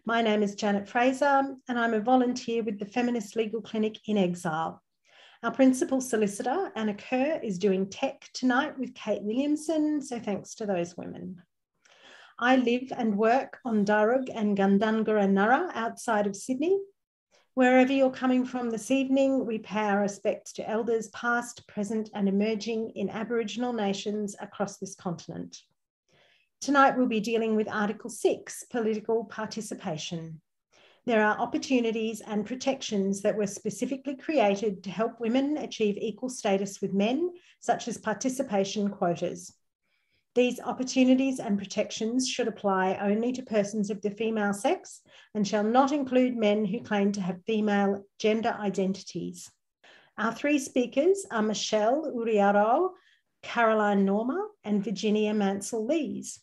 My name is Janet Fraser, and I'm a volunteer with the Feminist Legal Clinic in Exile. Our principal solicitor, Anna Kerr, is doing tech tonight with Kate Williamson, so thanks to those women. I live and work on Darug and Gundungurra Nurra outside of Sydney. Wherever you're coming from this evening, we pay our respects to elders past, present and emerging in Aboriginal nations across this continent. Tonight we'll be dealing with Article 6, political participation. There are opportunities and protections that were specifically created to help women achieve equal status with men, such as participation quotas. These opportunities and protections should apply only to persons of the female sex and shall not include men who claim to have female gender identities. Our three speakers are Michelle Uriarau, Caroline Norma, and Virginia Mansel-Lees.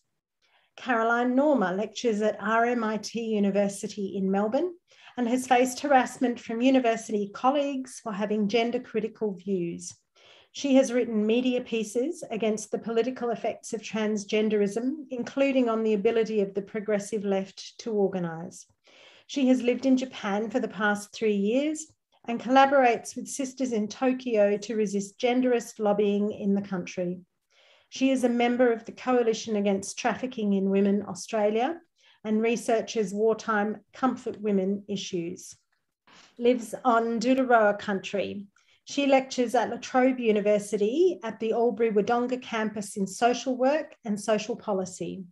Caroline Norma lectures at RMIT University in Melbourne and has faced harassment from university colleagues for having gender-critical views. She has written media pieces against the political effects of transgenderism, including on the ability of the progressive left to organise. She has lived in Japan for the past 3 years and collaborates with sisters in Tokyo to resist genderist lobbying in the country. She is a member of the Coalition Against Trafficking in Women Australia and researches wartime comfort women issues. Lives on Uriarau country. She lectures at La Trobe University at the Albury Wadonga campus in social work and social policy.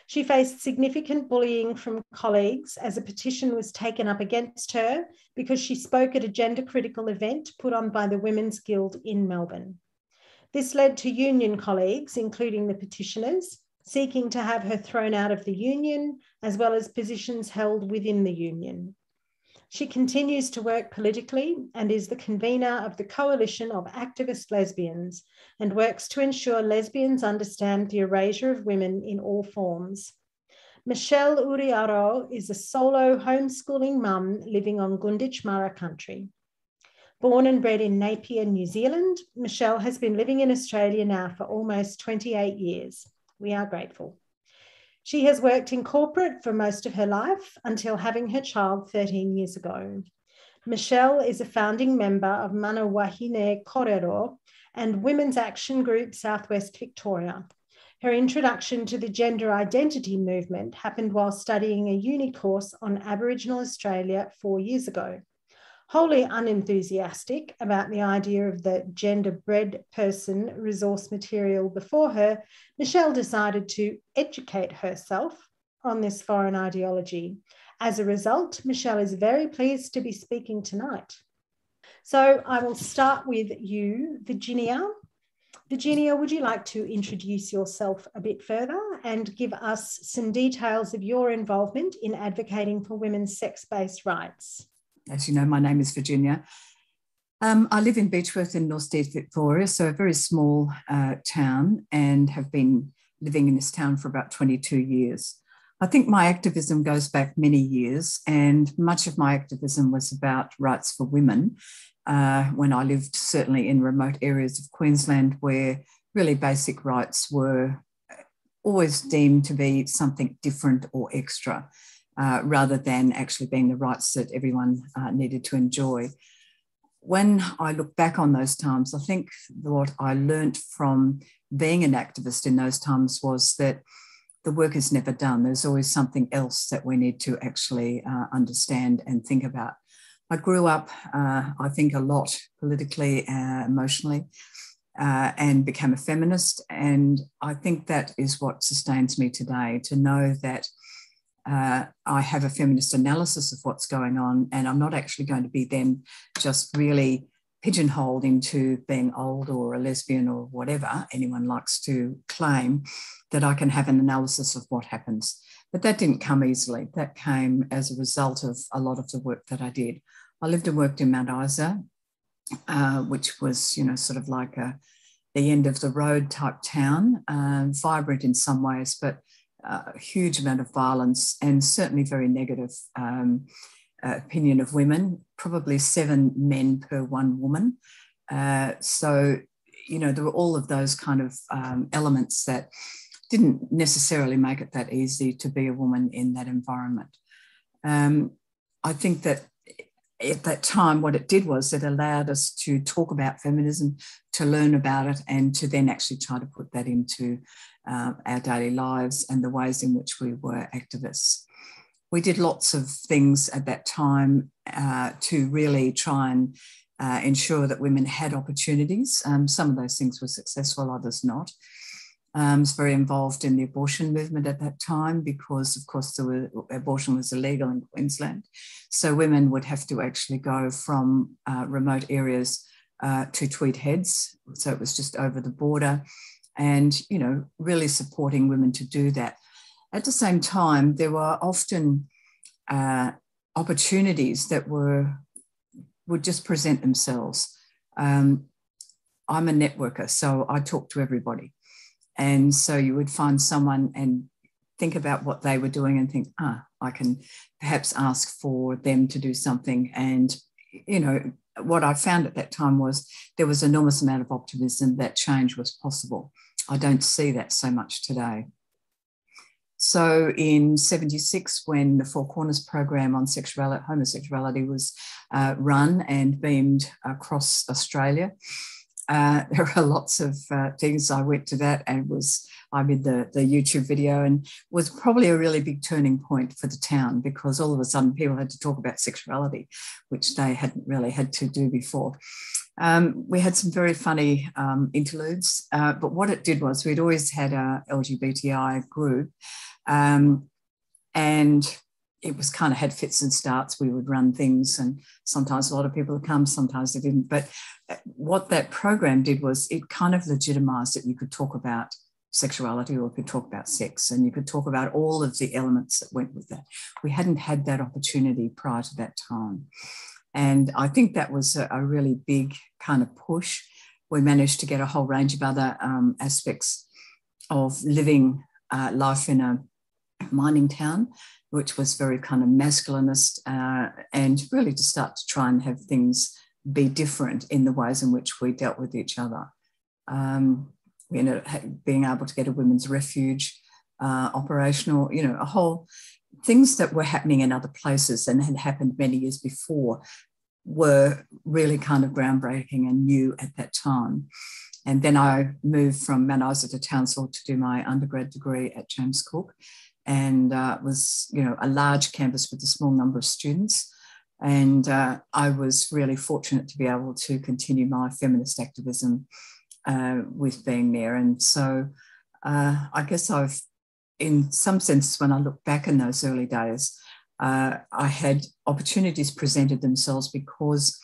She faced significant bullying from colleagues as a petition was taken up against her because she spoke at a gender-critical event put on by the Women's Guild in Melbourne. This led to union colleagues, including the petitioners, seeking to have her thrown out of the union, as well as positions held within the union. She continues to work politically and is the convener of the Coalition of Activist Lesbians and works to ensure lesbians understand the erasure of women in all forms. Michelle Uriarau is a solo homeschooling mum living on Gunditjmara country. Born and bred in Napier, New Zealand, Michelle has been living in Australia now for almost 28 years. We are grateful. She has worked in corporate for most of her life until having her child 13 years ago. Michelle is a founding member of ManaWāhineKōrero and Women's Action Group Southwest Victoria. Her introduction to the gender identity movement happened while studying a uni course on Aboriginal Australia 4 years ago. Wholly unenthusiastic about the idea of the gender-bred person resource material before her, Michelle decided to educate herself on this foreign ideology. As a result, Michelle is very pleased to be speaking tonight. So I will start with you, Virginia. Virginia, would you like to introduce yourself a bit further and give us some details of your involvement in advocating for women's sex-based rights? As you know, my name is Virginia. I live in Beechworth in North East Victoria, so a very small town, and have been living in this town for about 22 years. I think my activism goes back many years, and much of my activism was about rights for women when I lived certainly in remote areas of Queensland where really basic rights were always deemed to be something different or extra. Rather than actually being the rights that everyone needed to enjoy. When I look back on those times, I think what I learnt from being an activist in those times was that the work is never done. There's always something else that we need to actually understand and think about. I grew up, I think, a lot politically, emotionally, and became a feminist. And I think that is what sustains me today, to know that I have a feminist analysis of what's going on, and I'm not actually going to be then just really pigeonholed into being old or a lesbian or whatever anyone likes to claim, that I can have an analysis of what happens. But that didn't come easily. That came as a result of a lot of the work that I did. I lived and worked in Mount Isa, which was, you know, sort of like the end of the road type town, vibrant in some ways, but a huge amount of violence and certainly very negative opinion of women, probably 7 men per 1 woman. So, you know, there were all of those kind of elements that didn't necessarily make it that easy to be a woman in that environment. I think that at that time, what it did was it allowed us to talk about feminism, to learn about it, and to then actually try to put that into our daily lives and the ways in which we were activists. We did lots of things at that time to really try and ensure that women had opportunities. Some of those things were successful, others not. I was very involved in the abortion movement at that time because, of course, abortion was illegal in Queensland. So women would have to actually go from remote areas to Tweed Heads. So it was just over the border and, you know, really supporting women to do that. At the same time, there were often opportunities that would just present themselves. I'm a networker, so I talk to everybody. And so you would find someone and think about what they were doing and think, I can perhaps ask for them to do something. And, you know, what I found at that time was there was an enormous amount of optimism that change was possible. I don't see that so much today. So in 76, when the Four Corners program on homosexuality was run and beamed across Australia, there are lots of things. I went to that and I made the YouTube video, and was probably a really big turning point for the town because all of a sudden people had to talk about sexuality, which they hadn't really had to do before. We had some very funny interludes, but what it did was we'd always had a LGBTI group, and it was kind of had fits and starts. We would run things and sometimes a lot of people would come, sometimes they didn't. But what that program did was it kind of legitimised that you could talk about sexuality or could talk about sex and you could talk about all of the elements that went with that. We hadn't had that opportunity prior to that time. And I think that was a really big kind of push. We managed to get a whole range of other aspects of living life in a mining town, which was very kind of masculinist, and really to start to try and have things be different in the ways in which we dealt with each other. We ended up being able to get a women's refuge operational, you know, a whole things that were happening in other places and had happened many years before were really kind of groundbreaking and new at that time. And then I moved from Mount Isa to Townsville to do my undergrad degree at James Cook, and was, you know, a large campus with a small number of students. And I was really fortunate to be able to continue my feminist activism with being there. And so I guess I've, in some sense, when I look back in those early days, I had opportunities presented themselves because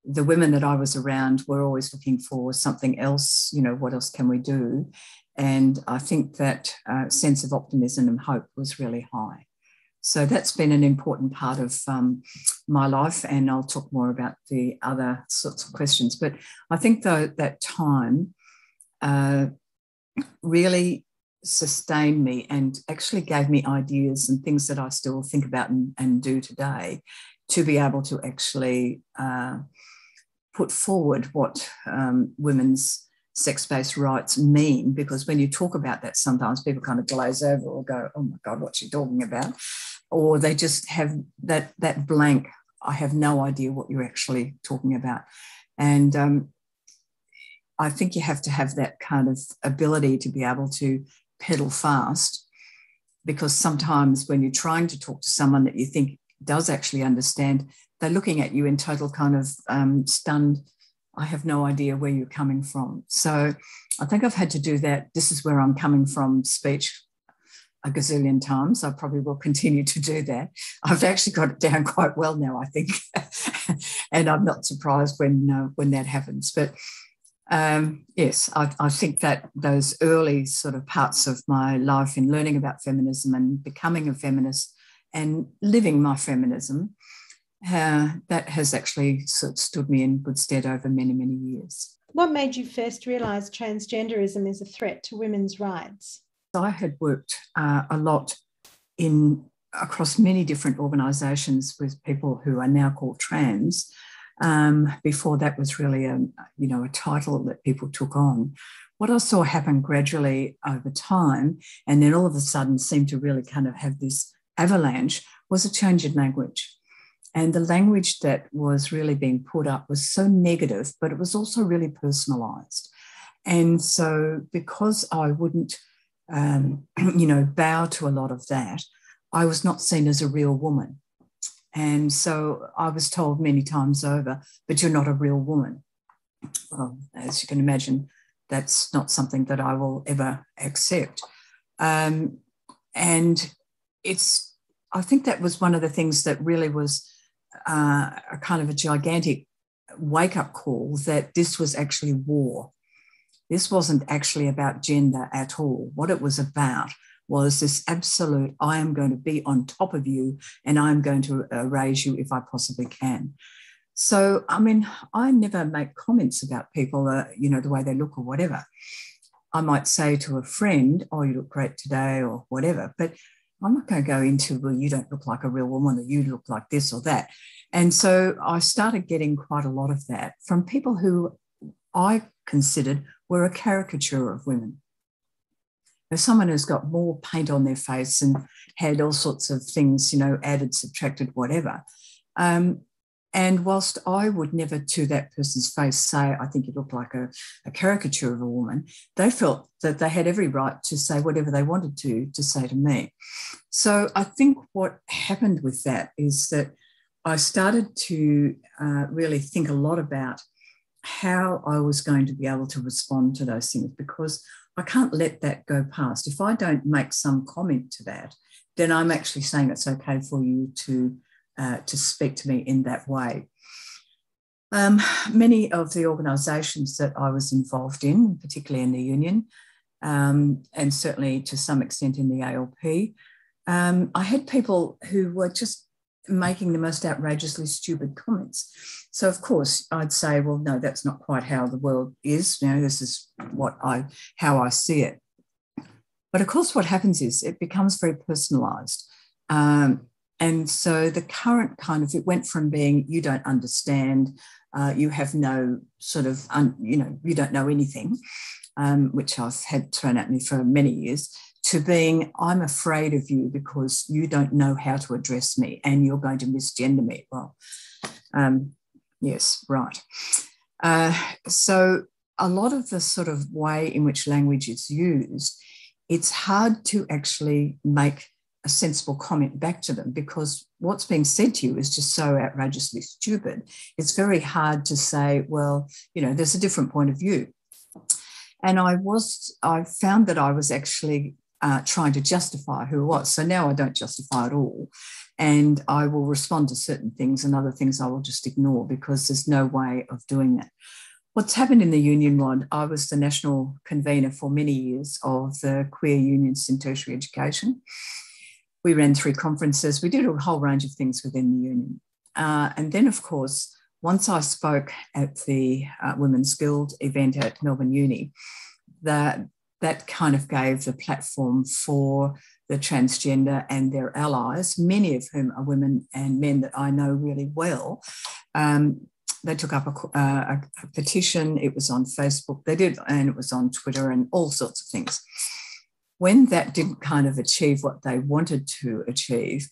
the women that I was around were always looking for something else, you know, what else can we do? And I think that sense of optimism and hope was really high. So that's been an important part of my life, and I'll talk more about the other sorts of questions. But I think, though, that time really sustained me and actually gave me ideas and things that I still think about and do today to be able to actually put forward what women's sex-based rights mean, because when you talk about that, sometimes people kind of glaze over or go, oh my God, what's she talking about? Or they just have that blank, I have no idea what you're actually talking about. And I think you have to have that kind of ability to be able to pedal fast, because sometimes when you're trying to talk to someone that you think does actually understand, they're looking at you in total kind of stunned, I have no idea where you're coming from. So I think I've had to do that. This is where I'm coming from speech a gazillion times. I probably will continue to do that. I've actually got it down quite well now, I think. And I'm not surprised when that happens. But yes, I think that those early sort of parts of my life in learning about feminism and becoming a feminist and living my feminism, that has actually sort of stood me in good stead over many, many years. What made you first realise transgenderism is a threat to women's rights? I had worked a lot across many different organisations with people who are now called trans. Before that was really a title that people took on. What I saw happen gradually over time, and then all of a sudden seemed to really kind of have this avalanche, was a change in language. And the language that was really being put up was so negative, but it was also really personalised. And so because I wouldn't, bow to a lot of that, I was not seen as a real woman. And so I was told many times over, but you're not a real woman. Well, as you can imagine, that's not something that I will ever accept. And I think that was one of the things that really was a kind of a gigantic wake-up call, that this was actually war. This wasn't actually about gender at all. What it was about was this absolute, I am going to be on top of you and I'm going to raise you if I possibly can. So, I mean, I never make comments about people, the way they look or whatever. I might say to a friend, oh, you look great today or whatever, but I'm not going to go into, well, you don't look like a real woman or you look like this or that. And so I started getting quite a lot of that from people who I considered were a caricature of women. There's someone who's got more paint on their face and had all sorts of things, added, subtracted, whatever. And whilst I would never to that person's face say, I think you look like a caricature of a woman, they felt that they had every right to say whatever they wanted to say to me. So I think what happened with that is that I started to really think a lot about how I was going to be able to respond to those things, because I can't let that go past. If I don't make some comment to that, then I'm actually saying it's okay for you to speak to me in that way. Many of the organisations that I was involved in, particularly in the union, and certainly to some extent in the ALP, I had people who were just making the most outrageously stupid comments. So, of course, I'd say, well, no, that's not quite how the world is. This is how I see it. But, of course, what happens is it becomes very personalised. And so the current it went from being you don't understand, you have no sort of, you don't know anything, which I've had thrown at me for many years, to being I'm afraid of you because you don't know how to address me and you're going to misgender me. Well, yes, right. So a lot of the sort of way in which language is used, it's hard to actually make a sensible comment back to them, because what's being said to you is just so outrageously stupid. It's very hard to say, well, there's a different point of view. And I found that I was actually trying to justify who it was. So now I don't justify at all. And I will respond to certain things, and other things I will just ignore, because there's no way of doing that. What's happened in the union, Rod, I was the national convener for many years of the queer unions in tertiary education. We ran 3 conferences. We did a whole range of things within the union. And then, of course, once I spoke at the Women's Guild event at Melbourne Uni, that kind of gave the platform for the transgender and their allies, many of whom are women and men that I know really well. They took up a petition. It was on Facebook. They did, and it was on Twitter and all sorts of things. When that didn't kind of achieve what they wanted to achieve,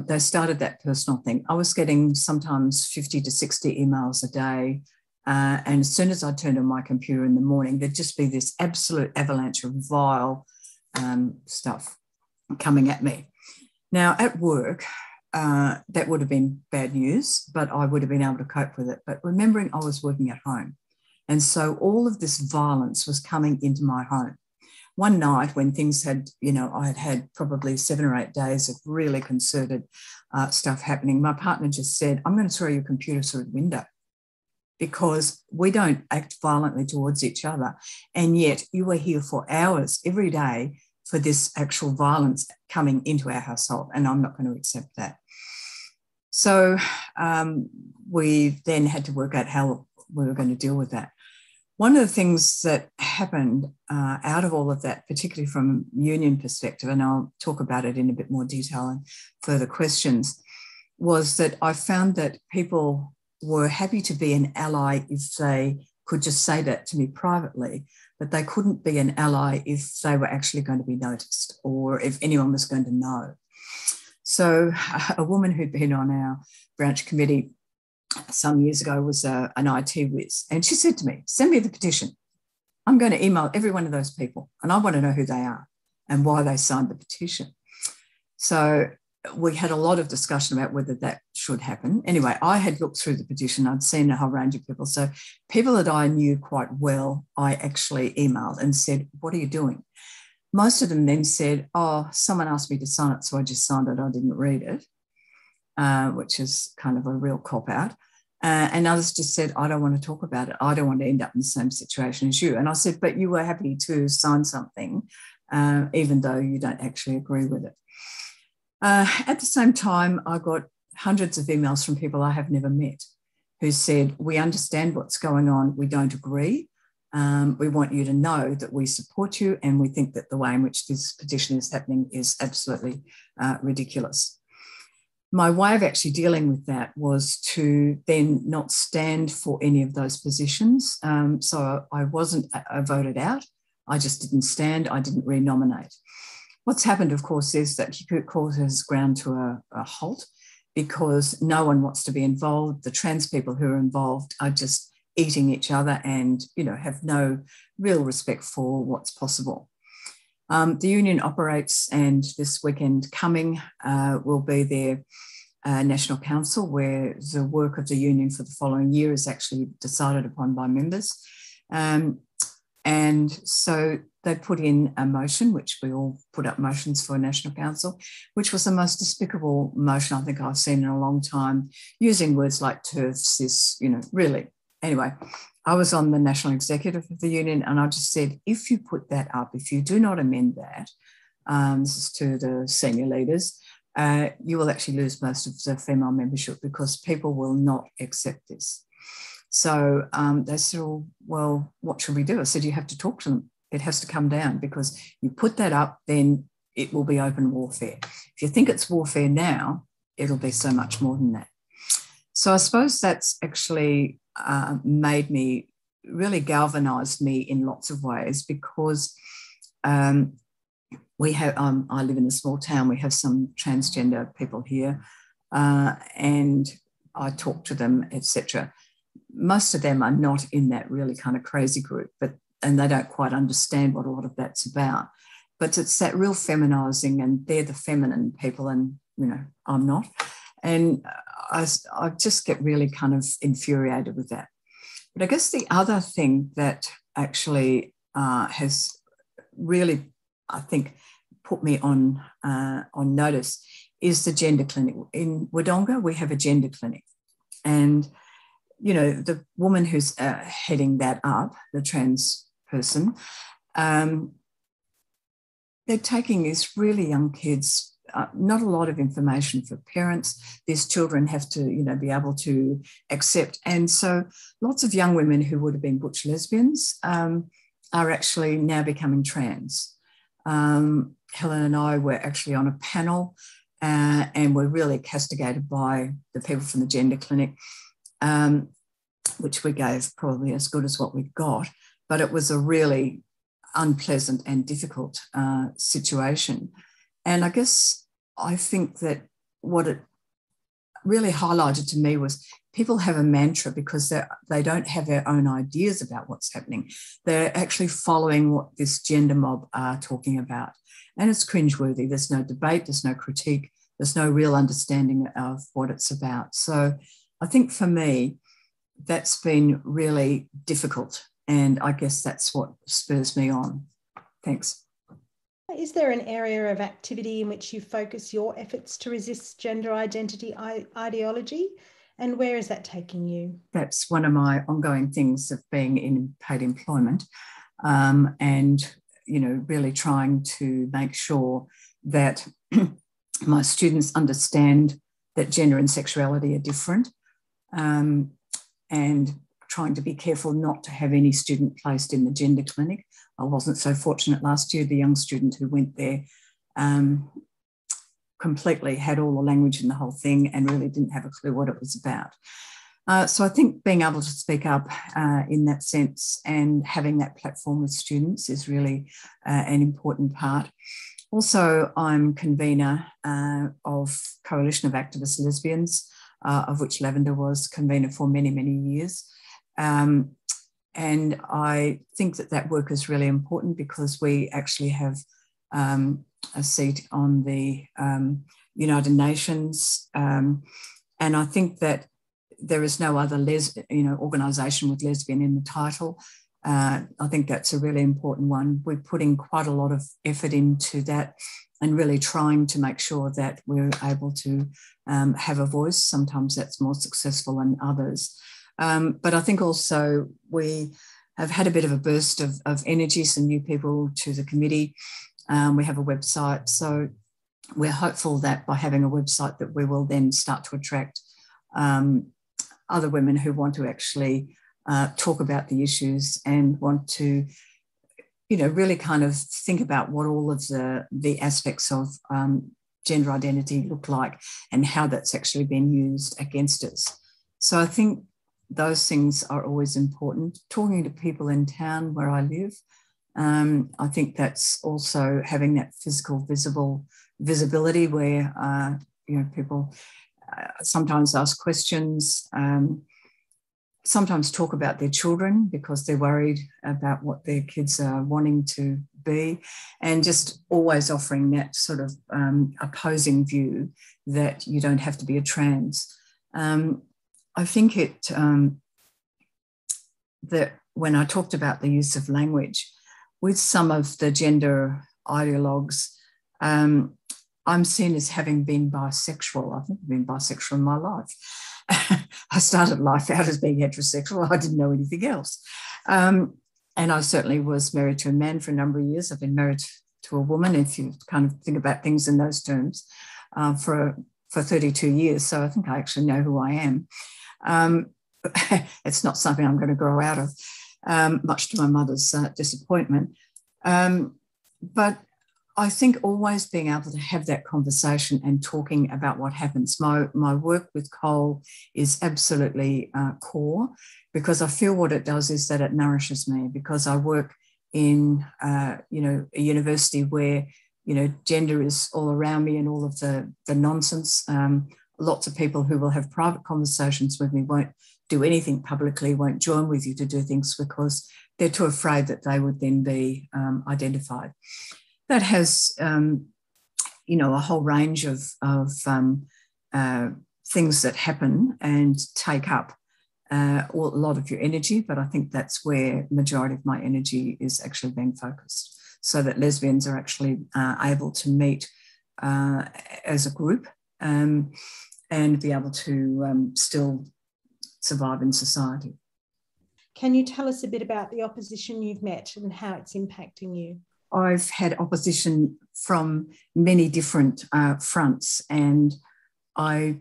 they started that personal thing. I was getting sometimes 50 to 60 emails a day. And as soon as I turned on my computer in the morning, there'd just be this absolute avalanche of vile stuff coming at me. Now, at work, that would have been bad news, but I would have been able to cope with it. But remembering I was working at home, and so all of this violence was coming into my home. One night when things had, I had had probably 7 or 8 days of really concerted stuff happening, my partner just said, I'm going to throw your computer through the window, because we don't act violently towards each other. And yet you are here for hours every day for this actual violence coming into our household, and I'm not going to accept that. So we then had to work out how we were going to deal with that. One of the things that happened out of all of that, particularly from a union perspective, and I'll talk about it in a bit more detail in further questions, was that I found that people were happy to be an ally if they could just say that to me privately, but they couldn't be an ally if they were actually going to be noticed or if anyone was going to know. So a woman who'd been on our branch committee some years ago was an IT whiz. And she said to me, send me the petition. I'm going to email every one of those people and I want to know who they are and why they signed the petition. So we had a lot of discussion about whether that should happen. Anyway, I had looked through the petition. I'd seen a whole range of people. So people that I knew quite well, I actually emailed and said, what are you doing? Most of them then said, oh, someone asked me to sign it, so I just signed it. I didn't read it, which is kind of a real cop-out. And others just said, I don't want to talk about it. I don't want to end up in the same situation as you. And I said, but you were happy to sign something, even though you don't actually agree with it. At the same time, I got hundreds of emails from people I have never met who said, we understand what's going on. We don't agree. We want you to know that we support you and we think that the way in which this petition is happening is absolutely ridiculous. My way of actually dealing with that was to then not stand for any of those positions. So I wasn't voted out. I just didn't stand. I didn't re-nominate. What's happened, of course, is that Court has ground to a halt because no one wants to be involved. The trans people who are involved are just eating each other and, you know, have no real respect for what's possible. The union operates, and this weekend coming will be their National Council, where the work of the union for the following year is actually decided upon by members. And so they put in a motion, which we all put up motions for a National Council, which was the most despicable motion I think I've seen in a long time, using words like TERF, cis, you know, really. Anyway, I was on the national executive of the union and I just said, if you put that up, if you do not amend that, this is to the senior leaders, you will actually lose most of the female membership because people will not accept this. So they said, well, what should we do? I said, you have to talk to them. It has to come down because you put that up, then it will be open warfare. If you think it's warfare now, it'll be so much more than that. So I suppose that's actually made me, really galvanised me in lots of ways because we have, I live in a small town, we have some transgender people here and I talk to them, etc. Most of them are not in that really kind of crazy group, and they don't quite understand what a lot of that's about. But it's that real feminising, and they're the feminine people and, you know, I'm not. And I just get really kind of infuriated with that. But I guess the other thing that actually has really, I think, put me on notice is the gender clinic. In Wadonga, we have a gender clinic. And, you know, the woman who's heading that up, the trans person, they're taking these really young kids, not a lot of information for parents. These children have to, you know, be able to accept. And so lots of young women who would have been butch lesbians are actually now becoming trans. Helen and I were actually on a panel and we're really castigated by the people from the gender clinic, which we gave probably as good as what we've got. But it was a really unpleasant and difficult situation. And I guess I think that what it really highlighted to me was people have a mantra because they don't have their own ideas about what's happening. They're actually following what this gender mob are talking about. And it's cringeworthy. There's no debate, there's no critique, there's no real understanding of what it's about. So I think for me, that's been really difficult. And I guess that's what spurs me on. Thanks. Is there an area of activity in which you focus your efforts to resist gender identity ideology? And where is that taking you? That's one of my ongoing things of being in paid employment and, you know, really trying to make sure that my students understand that gender and sexuality are different and trying to be careful not to have any student placed in the gender clinic. I wasn't so fortunate last year. The young student who went there completely had all the language in the whole thing and really didn't have a clue what it was about. So I think being able to speak up in that sense and having that platform with students is really an important part. Also, I'm convener of Coalition of Activist Lesbians, of which Lavender was convener for many, many years. And I think that work is really important because we actually have a seat on the United Nations. And I think that there is no other organisation with lesbian in the title. I think that's a really important one. We're putting quite a lot of effort into that and really trying to make sure that we're able to have a voice. Sometimes that's more successful than others. But I think also we have had a bit of a burst of energy, some new people to the committee. We have a website. So we're hopeful that by having a website that we will then start to attract other women who want to actually talk about the issues and want to, really kind of think about what all of the aspects of gender identity look like and how that's actually been used against us. So I think those things are always important. Talking to people in town where I live, I think that's also having that physical visibility where, people sometimes ask questions, sometimes talk about their children because they're worried about what their kids are wanting to be, and just always offering that sort of opposing view that you don't have to be a trans. I think that when I talked about the use of language, with some of the gender ideologues, I'm seen as having been bisexual. I think I've been bisexual in my life. I started life out as being heterosexual. I didn't know anything else. And I certainly was married to a man for a number of years. I've been married to a woman, if you kind of think about things in those terms, for 32 years. So I think I actually know who I am. It's not something I'm going to grow out of, much to my mother's disappointment. But I think always being able to have that conversation and talking about what happens. My work with Cole is absolutely core, because I feel what it does is that it nourishes me, because I work in a university where gender is all around me and all of the nonsense. Lots of people who will have private conversations with me won't do anything publicly, won't join with you to do things because they're too afraid that they would then be identified. That has, a whole range of things that happen and take up a lot of your energy, but I think that's where the majority of my energy is actually being focused, so that lesbians are actually able to meet as a group and be able to still survive in society. Can you tell us a bit about the opposition you've met and how it's impacting you? I've had opposition from many different fronts, and I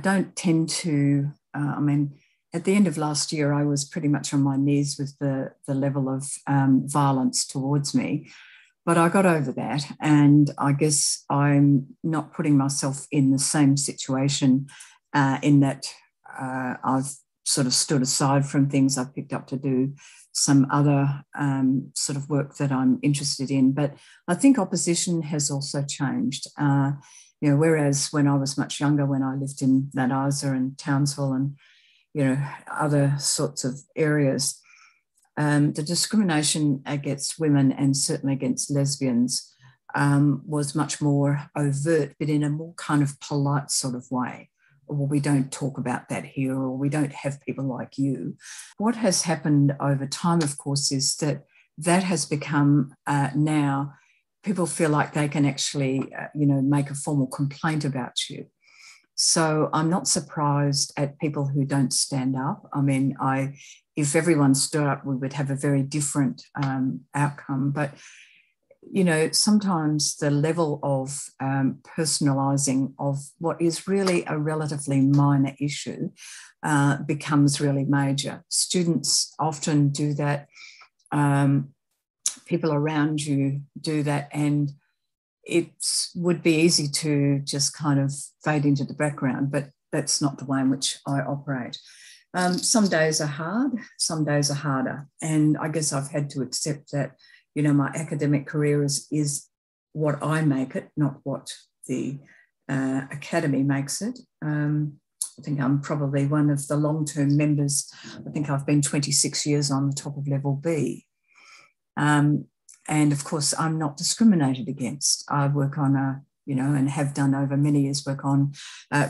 don't tend to, at the end of last year, I was pretty much on my knees with the level of violence towards me, but I got over that, and I guess I'm not putting myself in the same situation in that I've sort of stood aside from things I've picked up to do some other sort of work that I'm interested in. But I think opposition has also changed. Whereas when I was much younger, when I lived in Mount Isa and Townsville and, other sorts of areas, the discrimination against women and certainly against lesbians was much more overt, but in a more kind of polite sort of way. Well, we don't talk about that here, or we don't have people like you. What has happened over time, of course, is that has become now people feel like they can actually, make a formal complaint about you. So I'm not surprised at people who don't stand up. I mean, if everyone stood up, we would have a very different outcome. But sometimes the level of personalising of what is really a relatively minor issue becomes really major. Students often do that. People around you do that, and it would be easy to just kind of fade into the background, but that's not the way in which I operate. Some days are hard, some days are harder, and I guess I've had to accept that my academic career is what I make it, not what the Academy makes it. I think I'm probably one of the long-term members. I think I've been 26 years on the top of level B. And of course, I'm not discriminated against. I work on and have done over many years, work on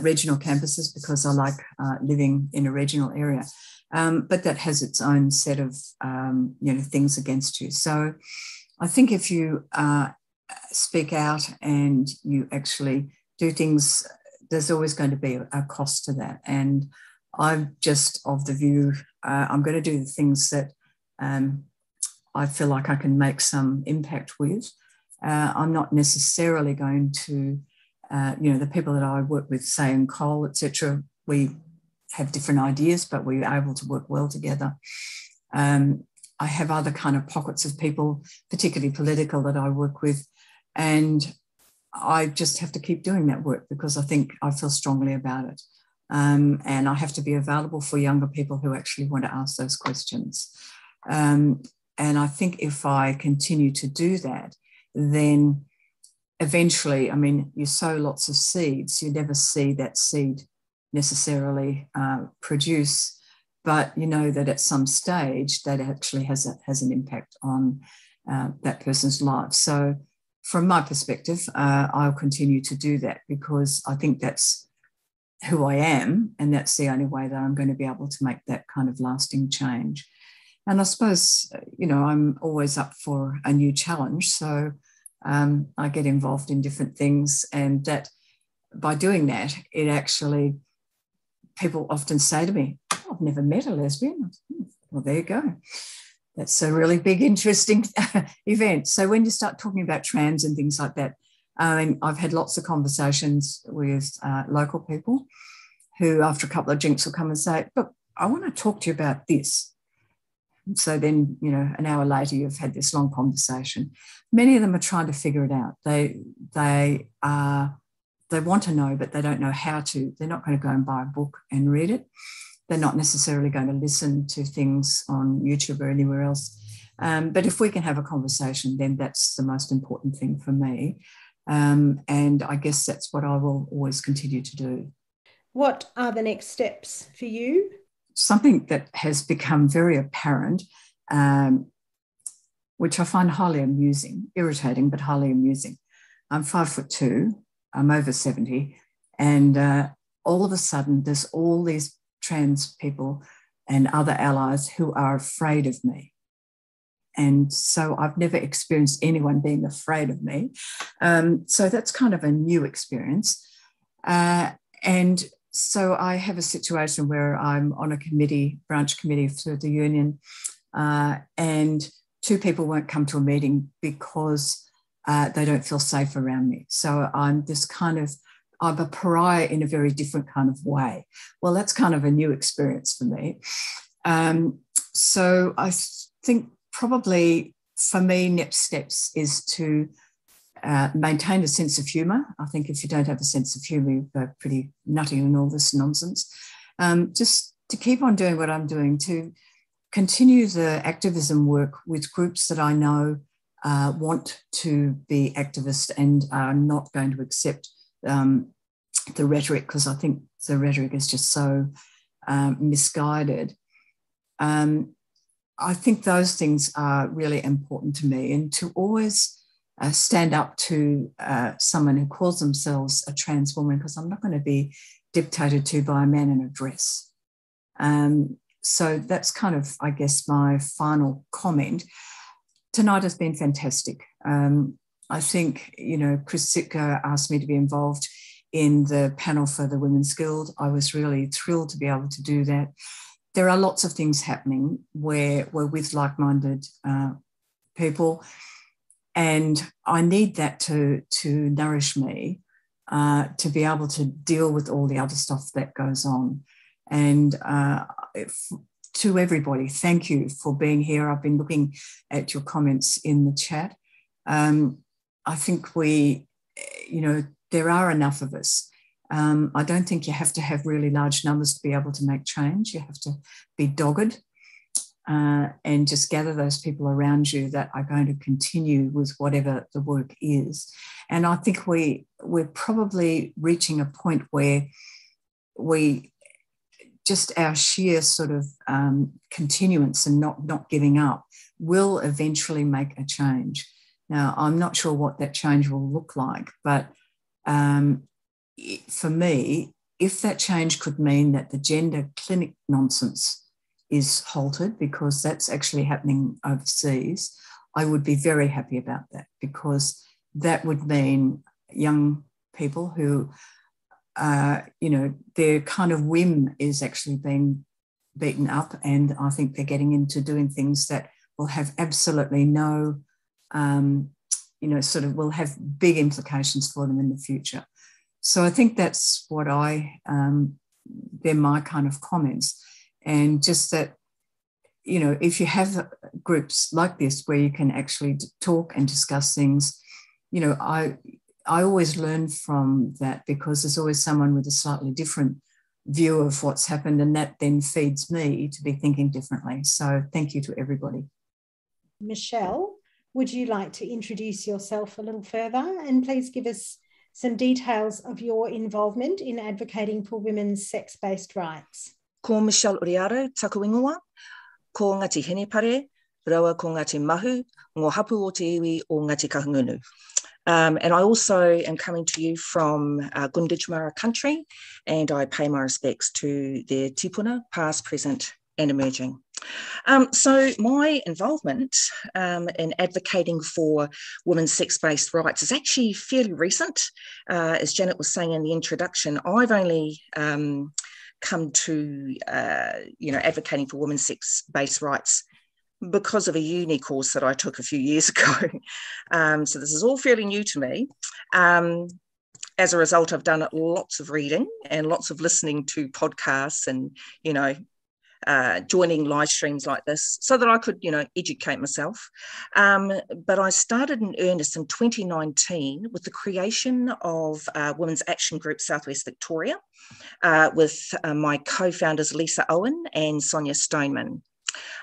regional campuses because I like living in a regional area. But that has its own set of, things against you. So I think if you speak out and you actually do things, there's always going to be a cost to that. And I'm just of the view, I'm going to do the things that I feel like I can make some impact with. I'm not necessarily going to, the people that I work with, say in coal, etc., we have different ideas, but we're able to work well together. I have other kind of pockets of people, particularly political, that I work with, and I just have to keep doing that work because I think I feel strongly about it. And I have to be available for younger people who actually want to ask those questions. And I think if I continue to do that, then eventually, you sow lots of seeds, you never see that seed necessarily produce, but you know that at some stage that actually has an impact on that person's life. So from my perspective, I'll continue to do that because I think that's who I am, and that's the only way that I'm going to be able to make that kind of lasting change. And I suppose, I'm always up for a new challenge. So I get involved in different things, and that by doing that, it actually, people often say to me, I've never met a lesbian. Well, there you go. That's a really big, interesting event. So when you start talking about trans and things like that, I've had lots of conversations with local people who, after a couple of drinks, will come and say, look, I want to talk to you about this. So then, an hour later, you've had this long conversation. Many of them are trying to figure it out. They want to know, but they don't know how to. They're not going to go and buy a book and read it. They're not necessarily going to listen to things on YouTube or anywhere else. But if we can have a conversation, then that's the most important thing for me. And I guess that's what I will always continue to do. What are the next steps for you? Something that has become very apparent, which I find highly amusing, irritating, but highly amusing. I'm 5'2", I'm over 70, and all of a sudden there's all these trans people and other allies who are afraid of me. And so I've never experienced anyone being afraid of me. So that's kind of a new experience. And so I have a situation where I'm on a branch committee for the union, and two people won't come to a meeting because they don't feel safe around me. So I'm a pariah in a very different kind of way. Well, that's kind of a new experience for me. So I think probably for me, next steps is to maintain a sense of humour. I think if you don't have a sense of humour, you're pretty nutty and all this nonsense. Just to keep on doing what I'm doing, to continue the activism work with groups that I know want to be activists and are not going to accept the rhetoric, because I think the rhetoric is just so misguided. I think those things are really important to me, and to always stand up to someone who calls themselves a trans woman, because I'm not going to be dictated to by a man in a dress. So that's kind of, I guess, my final comment. Tonight has been fantastic. I think, Chris Sitka asked me to be involved in the panel for the Women's Guild. I was really thrilled to be able to do that. There are lots of things happening where we're with like-minded people, and I need that to nourish me, to be able to deal with all the other stuff that goes on. And to everybody, thank you for being here. I've been looking at your comments in the chat. I think there are enough of us. I don't think you have to have really large numbers to be able to make change. You have to be dogged. and just gather those people around you that are going to continue with whatever the work is. And I think we're probably reaching a point where our sheer sort of continuance and not giving up will eventually make a change. Now, I'm not sure what that change will look like, but for me, if that change could mean that the gender clinic nonsense is halted, because that's actually happening overseas, I would be very happy about that, because that would mean young people who, their kind of whim is actually being beaten up, and I think they're getting into doing things that will have absolutely no, will have big implications for them in the future. So I think that's what they're my kind of comments. And just that, if you have groups like this where you can actually talk and discuss things, I always learn from that, because there's always someone with a slightly different view of what's happened, and that then feeds me to be thinking differently. So thank you to everybody. Michelle, would you like to introduce yourself a little further, and please give us some details of your involvement in advocating for women's sex-based rights? Ko Michelle Uriarau, taku ingoa, ko Ngati Henepare, rawa ko Ngati Mahu, ngō hapu o te iwi o Ngati Kahungunu. And I also am coming to you from Gunditjmara country, and I pay my respects to their tipuna, past, present and emerging. So my involvement in advocating for women's sex-based rights is actually fairly recent. As Janet was saying in the introduction, I've only come to, advocating for women's sex-based rights because of a uni course that I took a few years ago. So this is all fairly new to me. As a result, I've done lots of reading and lots of listening to podcasts and, joining live streams like this so that I could, educate myself. But I started in earnest in 2019 with the creation of Women's Action Group Southwest Victoria with my co-founders Lisa Owen and Sonia Stoneman.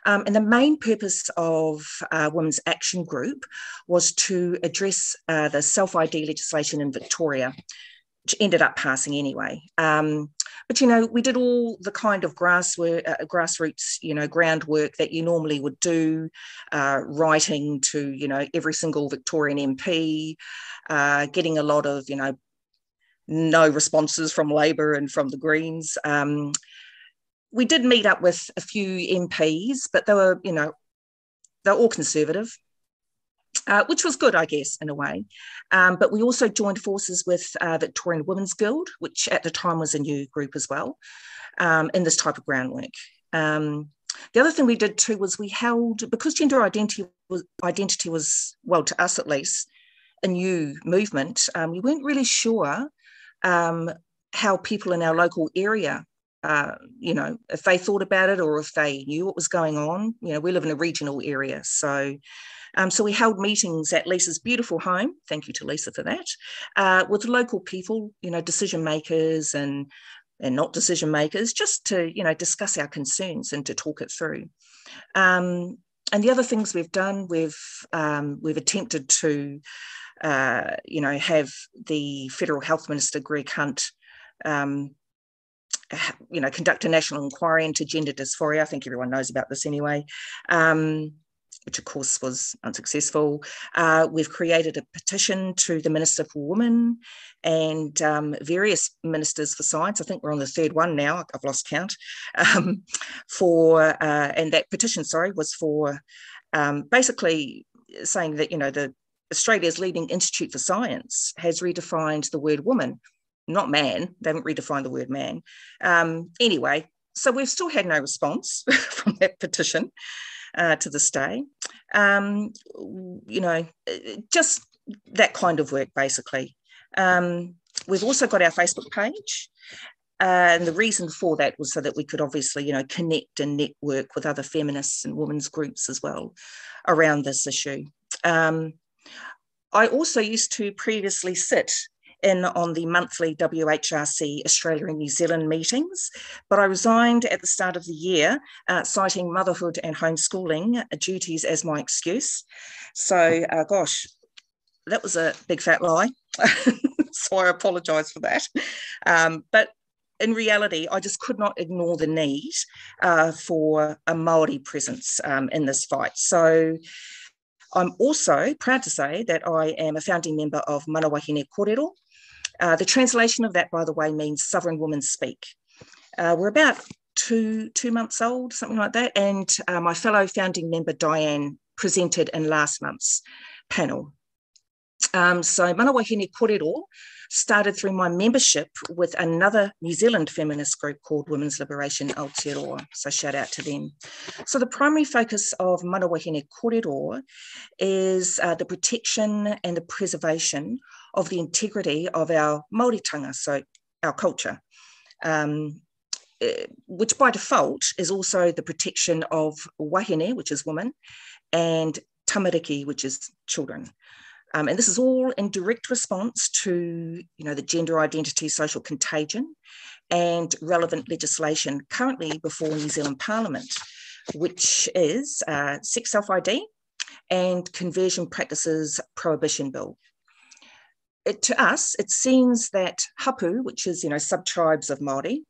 And the main purpose of Women's Action Group was to address the self-ID legislation in Victoria, which ended up passing anyway. But, we did all the kind of grassroots, groundwork that you normally would do, writing to, every single Victorian MP, getting a lot of, no responses from Labor and from the Greens. We did meet up with a few MPs, but they were, they're all conservative, which was good, I guess, in a way. But we also joined forces with Victorian Women's Guild, which at the time was a new group as well, in this type of groundwork. The other thing we did too was we held, because gender identity was, well, to us at least, a new movement, we weren't really sure how people in our local area, if they thought about it or if they knew what was going on. We live in a regional area. So we held meetings at Lisa's beautiful home, thank you to Lisa for that, with local people, decision makers and not decision makers, just to, discuss our concerns and to talk it through. And the other things we've done, we've attempted to, have the Federal Health Minister, Greg Hunt, conduct a national inquiry into gender dysphoria. I think everyone knows about this anyway, which of course was unsuccessful. We've created a petition to the Minister for Women and various ministers for science. I think we're on the third one now, I've lost count, and that petition, was for basically saying that, the Australia's leading Institute for Science has redefined the word woman, not man. They haven't redefined the word man. Anyway, so we've still had no response from that petition to this day. Just that kind of work, basically. We've also got our Facebook page. And the reason for that was so that we could obviously, connect and network with other feminists and women's groups as well around this issue. I also used to previously sit in on the monthly WHRC Australia and New Zealand meetings, but I resigned at the start of the year, citing motherhood and homeschooling duties as my excuse. So, gosh, that was a big fat lie. So I apologise for that. But in reality, I just could not ignore the need for a Māori presence in this fight. So I'm also proud to say that I am a founding member of ManaWāhineKōrero. The translation of that, by the way, means Sovereign Women Speak. We're about two months old, something like that. And my fellow founding member, Diane, presented in last month's panel. So ManaWāhineKōrero started through my membership with another New Zealand feminist group called Women's Liberation Aotearoa. So shout out to them. So the primary focus of ManaWāhineKōrero is the protection and the preservation of the integrity of our Māoritanga, so our culture, which by default is also the protection of wahine, which is woman, and tamariki, which is children. And this is all in direct response to, the gender identity social contagion and relevant legislation currently before New Zealand Parliament, which is Sex Self-ID and Conversion Practices Prohibition Bill. To us, it seems that hapu, which is, sub-tribes of Māori,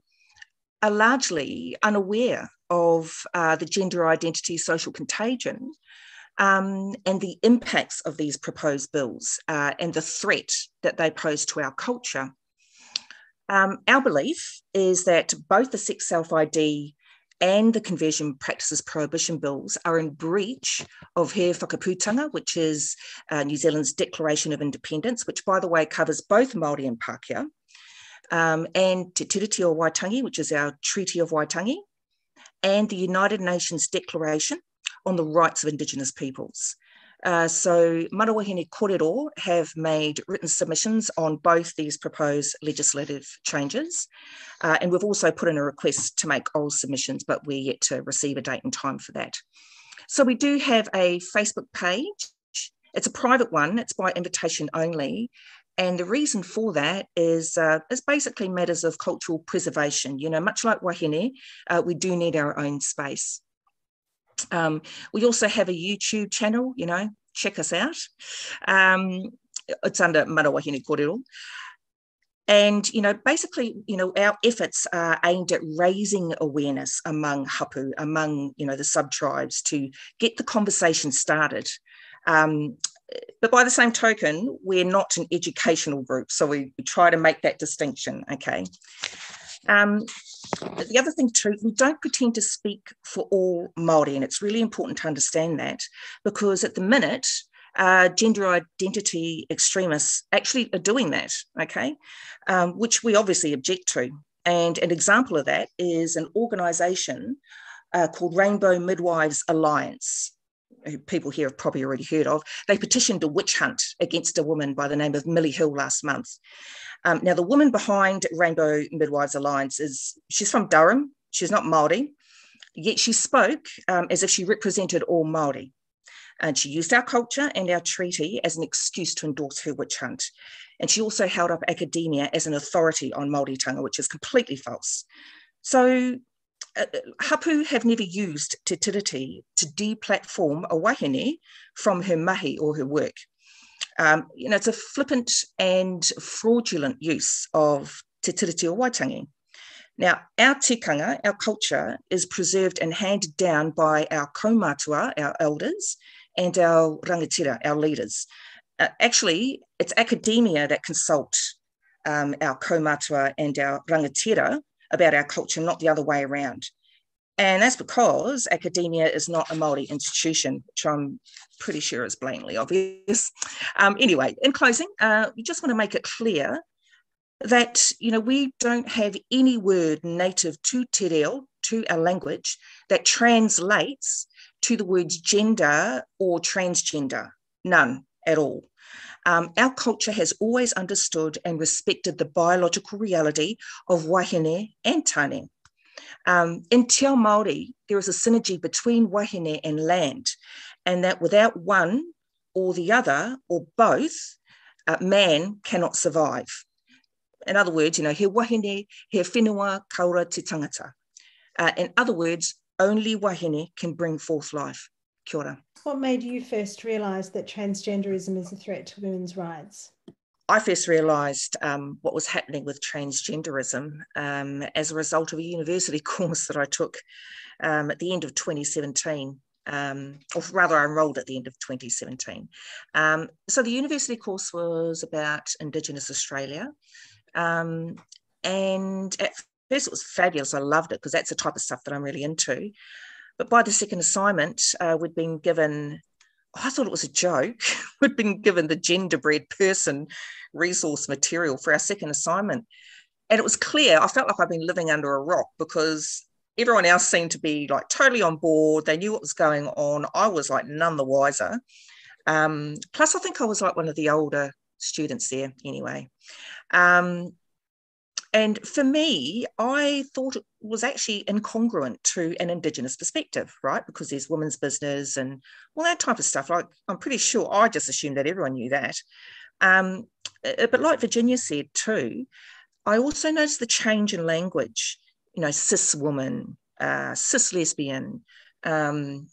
are largely unaware of the gender identity social contagion and the impacts of these proposed bills and the threat that they pose to our culture. Our belief is that both the Sex Self-ID and the Conversion Practices Prohibition bills are in breach of He Whakaputanga, which is New Zealand's Declaration of Independence, which, by the way, covers both Māori and Pākehā, and Te Tiriti o Waitangi, which is our Treaty of Waitangi, and the United Nations Declaration on the Rights of Indigenous Peoples. So ManaWāhineKōrero have made written submissions on both these proposed legislative changes. And we've also put in a request to make oral submissions, but we're yet to receive a date and time for that. So we do have a Facebook page. It's a private one. It's by invitation only. And the reason for that is basically matters of cultural preservation. Much like wahine, we do need our own space. We also have a YouTube channel, check us out. It's under ManaWāhineKōrero. And, basically, our efforts are aimed at raising awareness among hapu, among, the sub-tribes to get the conversation started. But by the same token, we're not an educational group. So we try to make that distinction, okay? The other thing too, we don't pretend to speak for all Māori, and it's really important to understand that, because at the minute, gender identity extremists actually are doing that, okay, which we obviously object to. And an example of that is an organisation called Rainbow Midwives Alliance, who people here have probably already heard of. They petitioned a witch hunt against a woman by the name of Millie Hill last month. Now, the woman behind Rainbow Midwives Alliance she's from Durham. She's not Māori, yet she spoke as if she represented all Māori. And she used our culture and our treaty as an excuse to endorse her witch hunt. And she also held up academia as an authority on Māoritanga, which is completely false. So hapu have never used te tiriti to deplatform a wahine from her mahi or her work. It's a flippant and fraudulent use of te tiriti o Waitangi. Now, our tikanga, our culture, is preserved and handed down by our kaumātua, our elders, and our rangatira, our leaders. Actually, it's academia that consult our kaumātua and our rangatira about our culture, not the other way around. And that's because academia is not a Māori institution, which I'm pretty sure is blatantly obvious. Anyway, in closing, we just want to make it clear that, we don't have any word native to te reo, to our language, that translates to the words gender or transgender. None at all. Our culture has always understood and respected the biological reality of wahine and tāne. In Te Ao Māori, there is a synergy between wahine and land, and that without one or the other or both, man cannot survive. In other words, he wahine, he whenua kaura te tangata. In other words, only wahine can bring forth life. Kia ora. What made you first realise that transgenderism is a threat to women's rights? I first realised what was happening with transgenderism as a result of a university course that I took at the end of 2017, or rather I enrolled at the end of 2017. So the university course was about Indigenous Australia. And at first it was fabulous. I loved it because that's the type of stuff that I'm really into. But by the second assignment, we'd been given, I thought it was a joke, we'd been given the genderbread person resource material for our second assignment. And it was clear, I felt like I'd been living under a rock because everyone else seemed to be like totally on board. They knew what was going on. I was like none the wiser. Plus, I think I was like one of the older students there anyway. And for me, I thought it was actually incongruent to an Indigenous perspective, right? Because there's women's business and all that type of stuff. Like, I'm pretty sure I just assumed that everyone knew that. But like Virginia said too, I also noticed the change in language, cis woman, cis lesbian, calling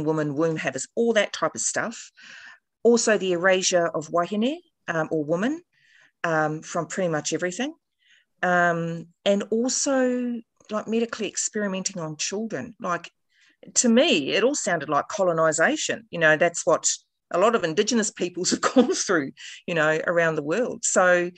women womb havers, all that type of stuff. Also the erasure of wahine or woman from pretty much everything. And also like medically experimenting on children. Like, to me, it all sounded like colonisation. That's what a lot of Indigenous peoples have gone through, around the world. So,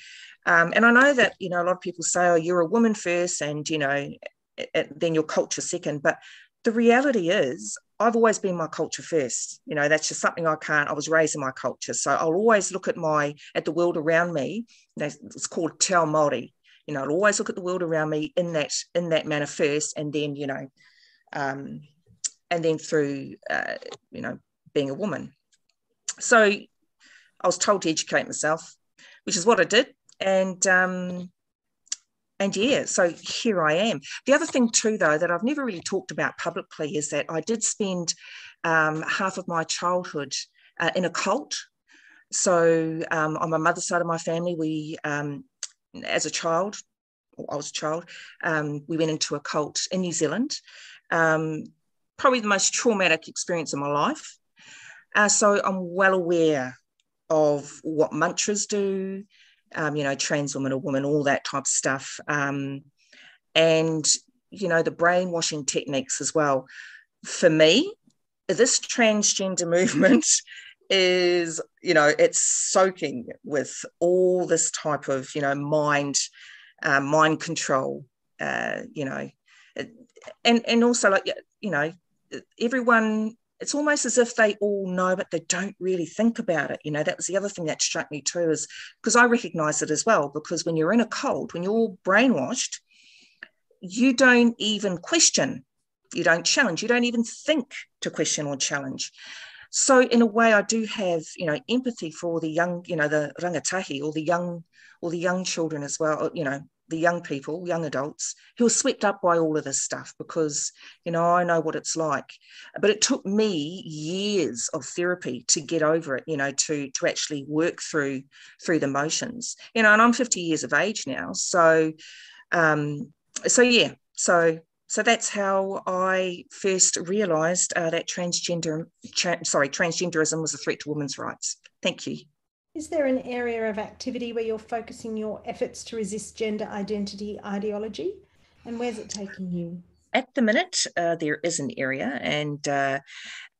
and I know that, a lot of people say, oh, you're a woman first and, then your culture second. But the reality is I've always been my culture first. That's just something I was raised in my culture. So I'll always look at the world around me. It's called Te Ao Māori. I'll always look at the world around me in that manner first. And then, through, being a woman. So I was told to educate myself, which is what I did. And yeah, so here I am. The other thing too, though, that I've never really talked about publicly is that I did spend half of my childhood in a cult. So on my mother's side of my family, we, as a child, or I was a child, we went into a cult in New Zealand. Probably the most traumatic experience of my life. So I'm well aware of what mantras do, trans woman or woman, all that type of stuff. And, the brainwashing techniques as well. For me, this transgender movement is, it's soaking with all this type of, mind control, and also like, everyone, it's almost as if they all know, but they don't really think about it. That was the other thing that struck me too, is because I recognize it as well, because when you're in a cult, when you're all brainwashed, you don't even question, you don't challenge, you don't even think to question or challenge. So in a way, I do have, empathy for the young, the rangatahi, or the young children as well, the young people, young adults who are swept up by all of this stuff, because, I know what it's like. But it took me years of therapy to get over it, to actually work through the motions, and I'm 50 years of age now. So that's how I first realised that transgenderism was a threat to women's rights. Thank you. Is there an area of activity where you're focusing your efforts to resist gender identity ideology, and where's it taking you? At the minute, there is an area, and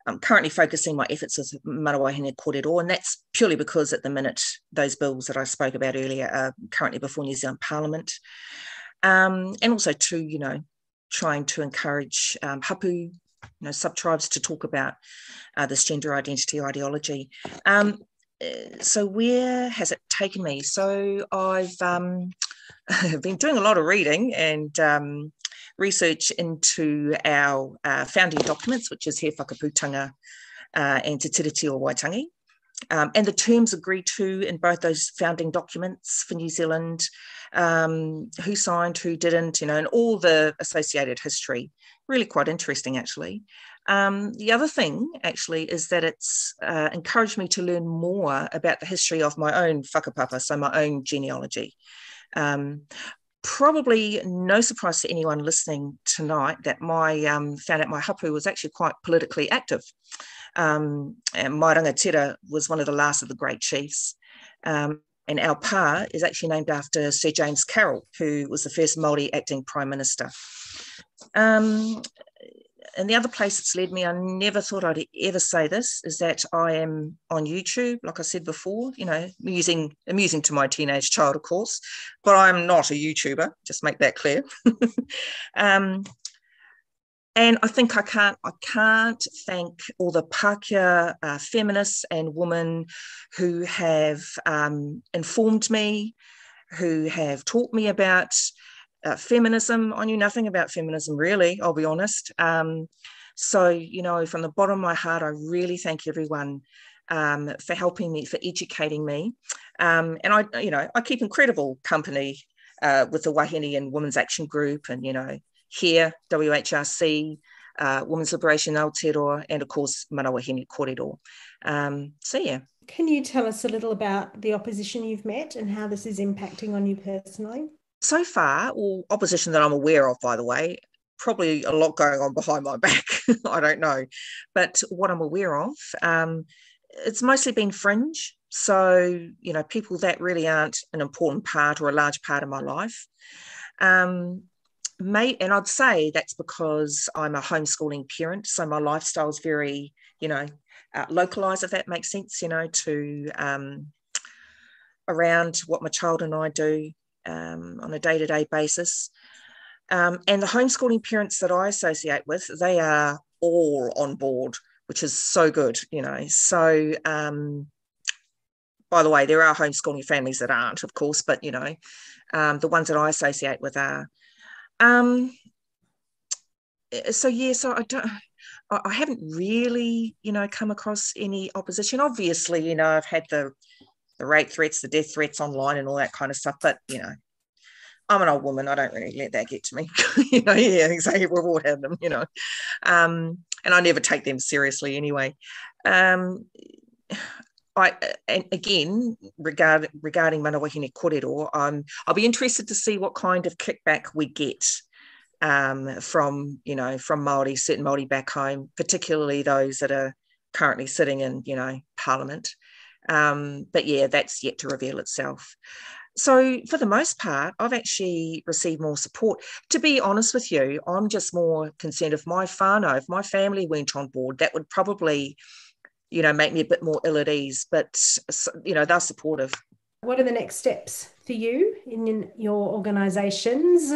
I'm currently focusing my efforts with ManaWāhineKōrero, and that's purely because at the minute those bills that I spoke about earlier are currently before New Zealand Parliament, and also to trying to encourage hapu, sub-tribes to talk about this gender identity ideology. So where has it taken me? So I've been doing a lot of reading and research into our founding documents, which is He Whakaputanga and Te Tiriti o Waitangi. and the terms agreed to in both those founding documents for New Zealand, who signed, who didn't, and all the associated history. Really quite interesting, actually. The other thing, actually, is that it's encouraged me to learn more about the history of my own whakapapa, so my own genealogy. Probably no surprise to anyone listening tonight that found out my hapu was actually quite politically active. And my rangatira was one of the last of the great chiefs. And our pa is actually named after Sir James Carroll, who was the first Māori acting Prime Minister. And the other place it's led me, I never thought I'd ever say this, is that I am on YouTube, like I said before, amusing to my teenage child, of course, but I'm not a YouTuber, just make that clear. And I think I can't thank all the Pākehā feminists and women who have informed me, who have taught me about feminism. I knew nothing about feminism, really, I'll be honest. So, from the bottom of my heart, I really thank everyone for helping me, for educating me. And I keep incredible company with the Wahine and Women's Action Group, and, here, WHRC, Women's Liberation Aotearoa, and of course, ManaWāhineKōrero. So, yeah. Can you tell us a little about the opposition you've met and how this is impacting on you personally? So far, all opposition that I'm aware of, by the way, probably a lot going on behind my back. I don't know. But what I'm aware of, it's mostly been fringe. So, people that really aren't an important part or a large part of my life. And I'd say that's because I'm a homeschooling parent. So my lifestyle is very, localised, if that makes sense, to around what my child and I do on a day-to-day basis. And the homeschooling parents that I associate with, they are all on board, which is so good, So, by the way, there are homeschooling families that aren't, of course, but, the ones that I associate with are. So I haven't really, come across any opposition. Obviously, I've had the rape threats, the death threats online and all that kind of stuff, but, I'm an old woman. I don't really let that get to me. Yeah, exactly. We've all had them, and I never take them seriously anyway. And again, regarding ManaWāhineKōrero, I'll be interested to see what kind of kickback we get from Māori, certain Māori back home, particularly those that are currently sitting in, Parliament. But yeah, that's yet to reveal itself. So for the most part, I've actually received more support. To be honest with you, I'm just more concerned if my whānau, if my family weren't on board, that would probably, make me a bit more ill at ease. But, they're supportive. What are the next steps for you in your organisations?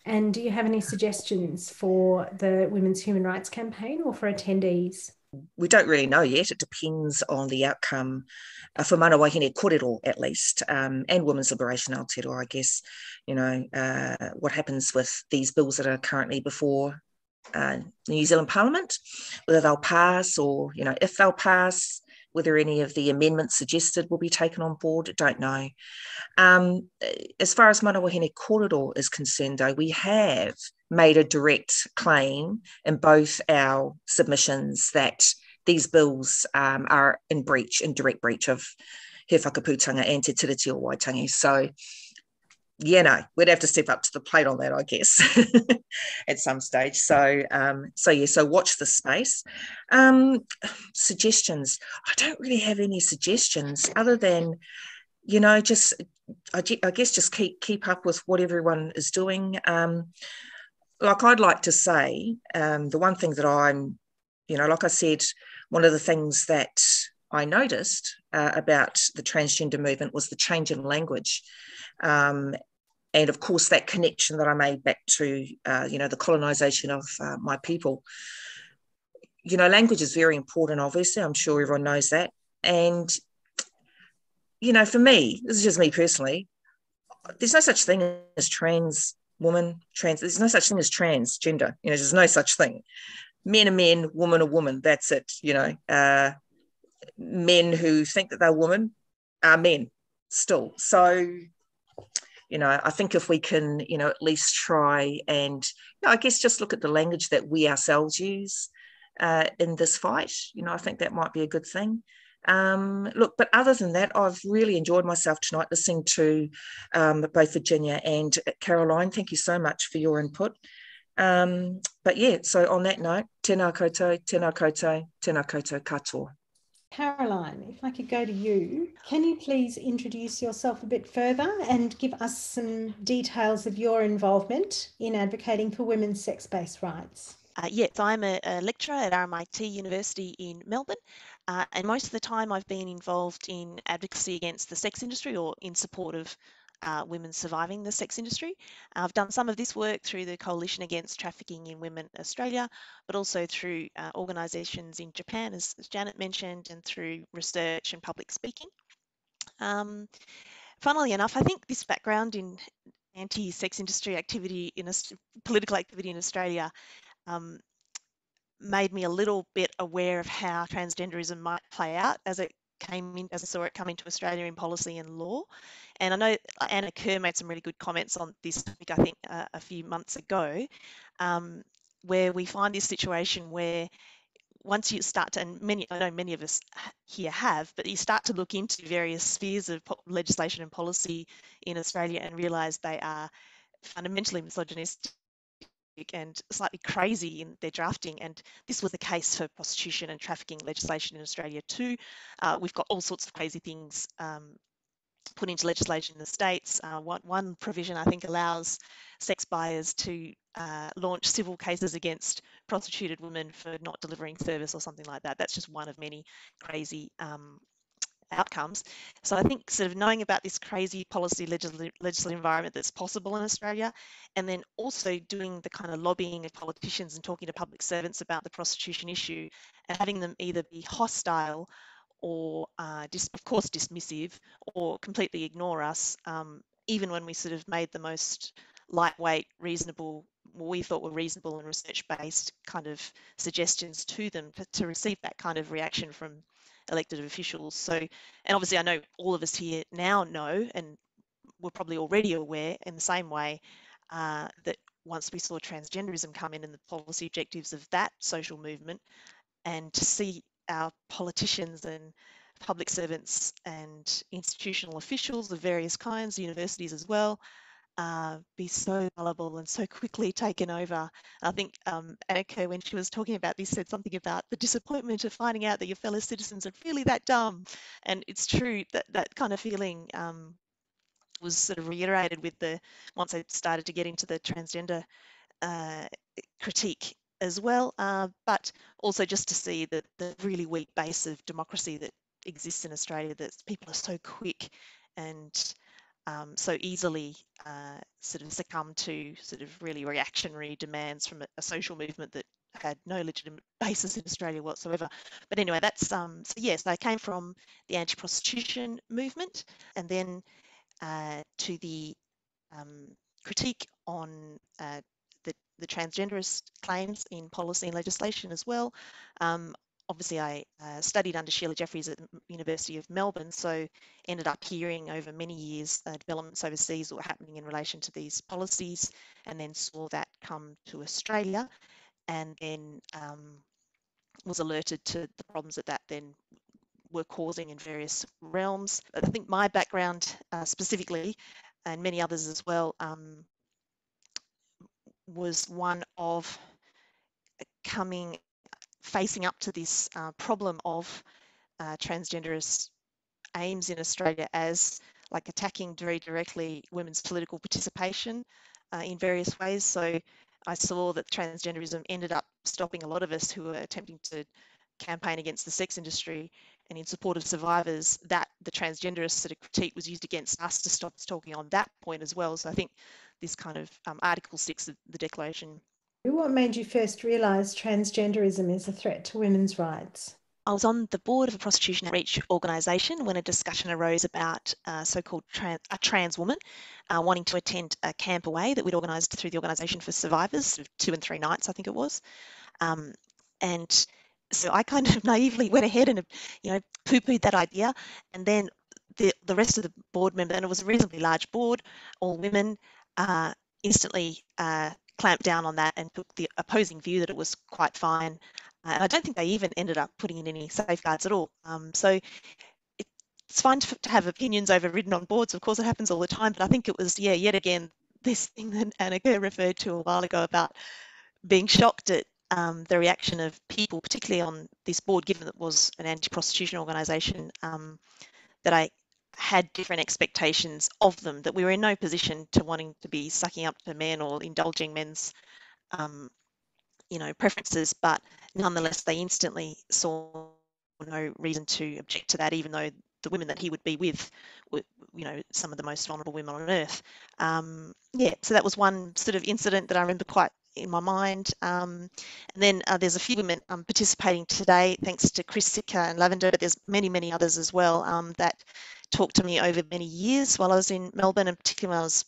And do you have any suggestions for the Women's Human Rights Campaign or for attendees? We don't really know yet. It depends on the outcome for ManaWāhineKōrero, at least, and Women's Liberation Aotearoa, I guess. What happens with these bills that are currently before the New Zealand Parliament, whether they'll pass or, if they'll pass, whether any of the amendments suggested will be taken on board, don't know. As far as ManaWāhineKōrero is concerned, though, we have made a direct claim in both our submissions that these bills are in direct breach of he whakaputanga and te tiriti o Waitangi. So, we'd have to step up to the plate on that, I guess, at some stage. So watch the space. Suggestions. I don't really have any suggestions other than, I guess just keep up with what everyone is doing. I'd like to say, the one thing that I'm, like I said, one of the things that I noticed about the transgender movement was the change in language. And of course, that connection that I made back to, the colonisation of my people. Language is very important, obviously. I'm sure everyone knows that. And, for me, this is just me personally, there's no such thing as trans woman, there's no such thing as transgender. There's no such thing. Men are men, woman are woman. That's it, men who think that they're women are men still. So, I think if we can, at least try and, I guess just look at the language that we ourselves use in this fight, I think that might be a good thing. Look, but other than that, I've really enjoyed myself tonight listening to both Virginia and Caroline. Thank you so much for your input. But yeah, so on that note, tēnā koutou, tēnā koutou, tēnā koutou katoa. Caroline, if I could go to you, can you please introduce yourself a bit further and give us some details of your involvement in advocating for women's sex-based rights? Yes, I'm a lecturer at RMIT University in Melbourne, and most of the time I've been involved in advocacy against the sex industry or in support of women surviving the sex industry. I've done some of this work through the Coalition Against Trafficking in Women Australia, but also through organisations in Japan, as Janet mentioned, and through research and public speaking. Funnily enough, I think this background in anti-sex industry activity, political activity in Australia, made me a little bit aware of how transgenderism might play out as I saw it come into Australia in policy and law. And I know Anna Kerr made some really good comments on this topic, I think, a few months ago, where we find this situation where once you start to, and I know many of us here have, but you start to look into various spheres of legislation and policy in Australia and realise they are fundamentally misogynistic and slightly crazy in their drafting, and this was the case for prostitution and trafficking legislation in Australia too. We've got all sorts of crazy things put into legislation in the States. One provision I think allows sex buyers to launch civil cases against prostituted women for not delivering service or something like that. That's just one of many crazy outcomes. So I think sort of knowing about this crazy policy legislative environment that's possible in Australia, and then also doing the kind of lobbying of politicians and talking to public servants about the prostitution issue and having them either be hostile or of course dismissive or completely ignore us, even when we sort of made the most lightweight, reasonable, we thought were reasonable and research-based kind of suggestions to them, to receive that kind of reaction from elected officials. So, and obviously I know all of us here now know, and we're probably already aware in the same way, that once we saw transgenderism come in and the policy objectives of that social movement, and to see our politicians and public servants and institutional officials of various kinds, universities as well, be so gullible and so quickly taken over. I think Annika, when she was talking about this, said something about the disappointment of finding out that your fellow citizens are really that dumb. And it's true that that kind of feeling was sort of reiterated with once I started to get into the transgender critique as well, but also just to see the really weak base of democracy that exists in Australia, that people are so quick and so easily sort of succumb to sort of really reactionary demands from a social movement that had no legitimate basis in Australia whatsoever. But anyway, that's so yes, I came from the anti-prostitution movement, and then to the critique on the transgenderist claims in policy and legislation as well. Obviously, I studied under Sheila Jeffries at the University of Melbourne, so ended up hearing over many years developments overseas that were happening in relation to these policies, and then saw that come to Australia, and then was alerted to the problems that then were causing in various realms. I think my background specifically, and many others as well, was one of facing up to this problem of transgenderist aims in Australia as like attacking very directly women's political participation in various ways. So I saw that transgenderism ended up stopping a lot of us who were attempting to campaign against the sex industry and in support of survivors, that the transgenderist sort of critique was used against us to stop us talking on that point as well. So I think this kind of Article 6 of the Declaration. What made you first realise transgenderism is a threat to women's rights? I was on the board of a prostitution outreach organisation when a discussion arose about so-called a trans woman wanting to attend a camp away that we'd organised through the organisation for survivors, sort of 2 and 3 nights, I think it was. And so I kind of naively went ahead and, you know, poo-pooed that idea. And then the rest of the board members, and it was a reasonably large board, all women, instantly clamped down on that and took the opposing view that it was quite fine. And I don't think they even ended up putting in any safeguards at all. So it's fine to have opinions overridden on boards. Of course, it happens all the time. But I think it was, yeah, yet again, this thing that Annika referred to a while ago about being shocked at the reaction of people, particularly on this board, given that it was an anti-prostitution organisation, that I had different expectations of them, that we were in no position to wanting to be sucking up to men or indulging men's, you know, preferences, but nonetheless, they instantly saw no reason to object to that, even though the women that he would be with were, you know, some of the most vulnerable women on earth. Yeah, so that was one sort of incident that I remember quite in my mind. And then there's a few women participating today, thanks to Chris Sitka and Lavender, but there's many, many others as well that talked to me over many years while I was in Melbourne, and particularly when I was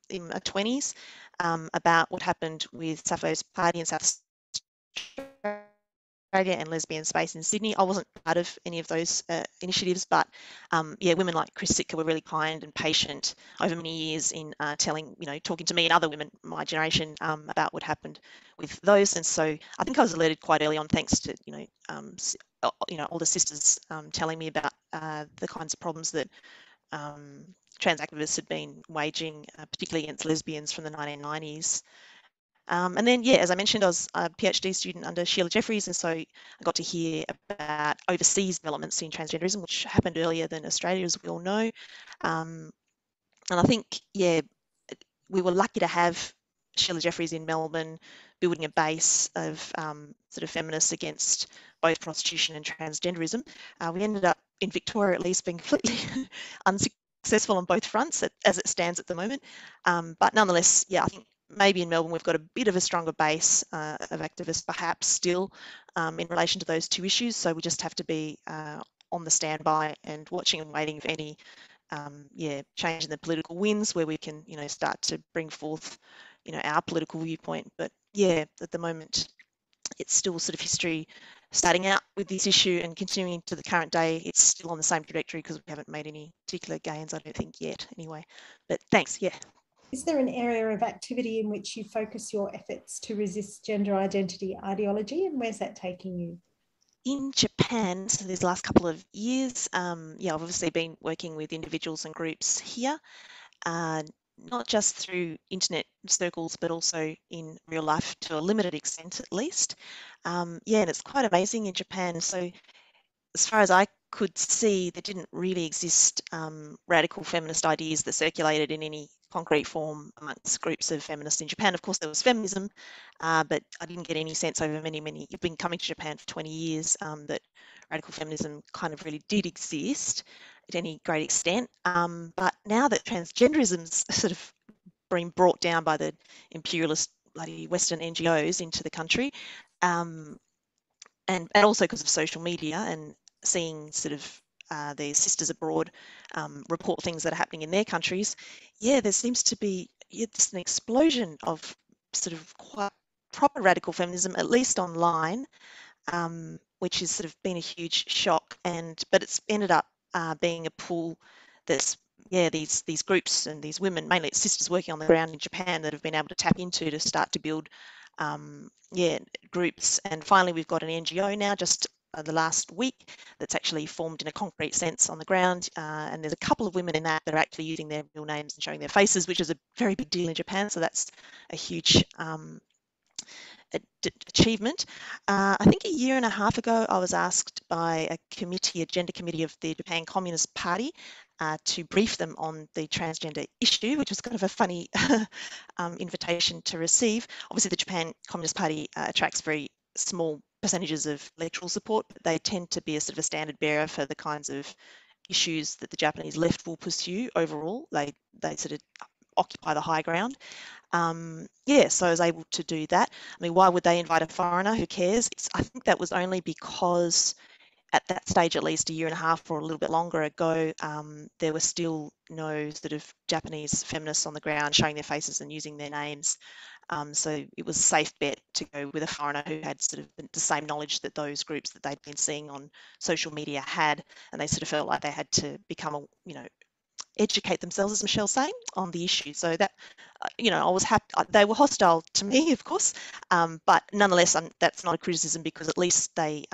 in my 20s, about what happened with Sappho's Party in South Australia and Lesbian Space in Sydney. I wasn't part of any of those initiatives, but yeah, women like Chris Sitka were really kind and patient over many years in telling, you know, talking to me and other women my generation about what happened with those. And so I think I was alerted quite early on, thanks to, you know, older sisters telling me about the kinds of problems that trans activists had been waging, particularly against lesbians from the 1990s. And then, yeah, as I mentioned, I was a PhD student under Sheila Jeffries, and so I got to hear about overseas developments in transgenderism, which happened earlier than Australia, as we all know. And I think, yeah, we were lucky to have Sheila Jeffries in Melbourne building a base of sort of feminists against both prostitution and transgenderism. We ended up, in Victoria at least, being completely unsuccessful on both fronts as it stands at the moment. But nonetheless, yeah, I think maybe in Melbourne we've got a bit of a stronger base of activists perhaps still in relation to those two issues. So we just have to be on the standby and watching and waiting for any yeah, change in the political winds where we can, you know, start to bring forth, you know, our political viewpoint. But yeah, at the moment, it's still sort of history starting out with this issue and continuing to the current day. It's still on the same trajectory because we haven't made any particular gains, I don't think, yet anyway. But thanks, yeah. Is there an area of activity in which you focus your efforts to resist gender identity ideology, and where's that taking you? In Japan, so these last couple of years, yeah, I've obviously been working with individuals and groups here, not just through internet circles, but also in real life to a limited extent at least. Yeah, and it's quite amazing in Japan. So as far as I could see, there didn't really exist radical feminist ideas that circulated in any concrete form amongst groups of feminists in Japan. Of course, there was feminism, but I didn't get any sense over you've been coming to Japan for 20 years, that radical feminism kind of really did exist at any great extent. But now that transgenderism's sort of been brought down by the imperialist bloody Western NGOs into the country, and also because of social media and seeing sort of their sisters abroad report things that are happening in their countries, yeah, there seems to be just an explosion of sort of quite proper radical feminism, at least online, which has sort of been a huge shock. But it's ended up being a pool that's, yeah, these groups and these women, mainly it's sisters working on the ground in Japan, that have been able to tap into to start to build yeah, groups. And finally, we've got an NGO now, just the last week, that's actually formed in a concrete sense on the ground. And there's a couple of women in that are actually using their real names and showing their faces, which is a very big deal in Japan. So that's a huge achievement. I think a year and a half ago, I was asked by a gender committee of the Japan Communist Party to brief them on the transgender issue, which was kind of a funny invitation to receive. Obviously, the Japan Communist Party attracts very small percentages of electoral support, but they tend to be a sort of a standard bearer for the kinds of issues that the Japanese left will pursue overall. They sort of occupy the high ground. Yeah, so I was able to do that. I mean, why would they invite a foreigner? Who cares? I think that was only because at that stage, at least a year and a half or a little bit longer ago, there were still no sort of Japanese feminists on the ground showing their faces and using their names. So it was a safe bet to go with a foreigner who had sort of the same knowledge that those groups that they'd been seeing on social media had, and they sort of felt like they had to become educate themselves, as Michelle's saying, on the issue. So that, I was happy. They were hostile to me, of course, but nonetheless, that's not a criticism, because at least they,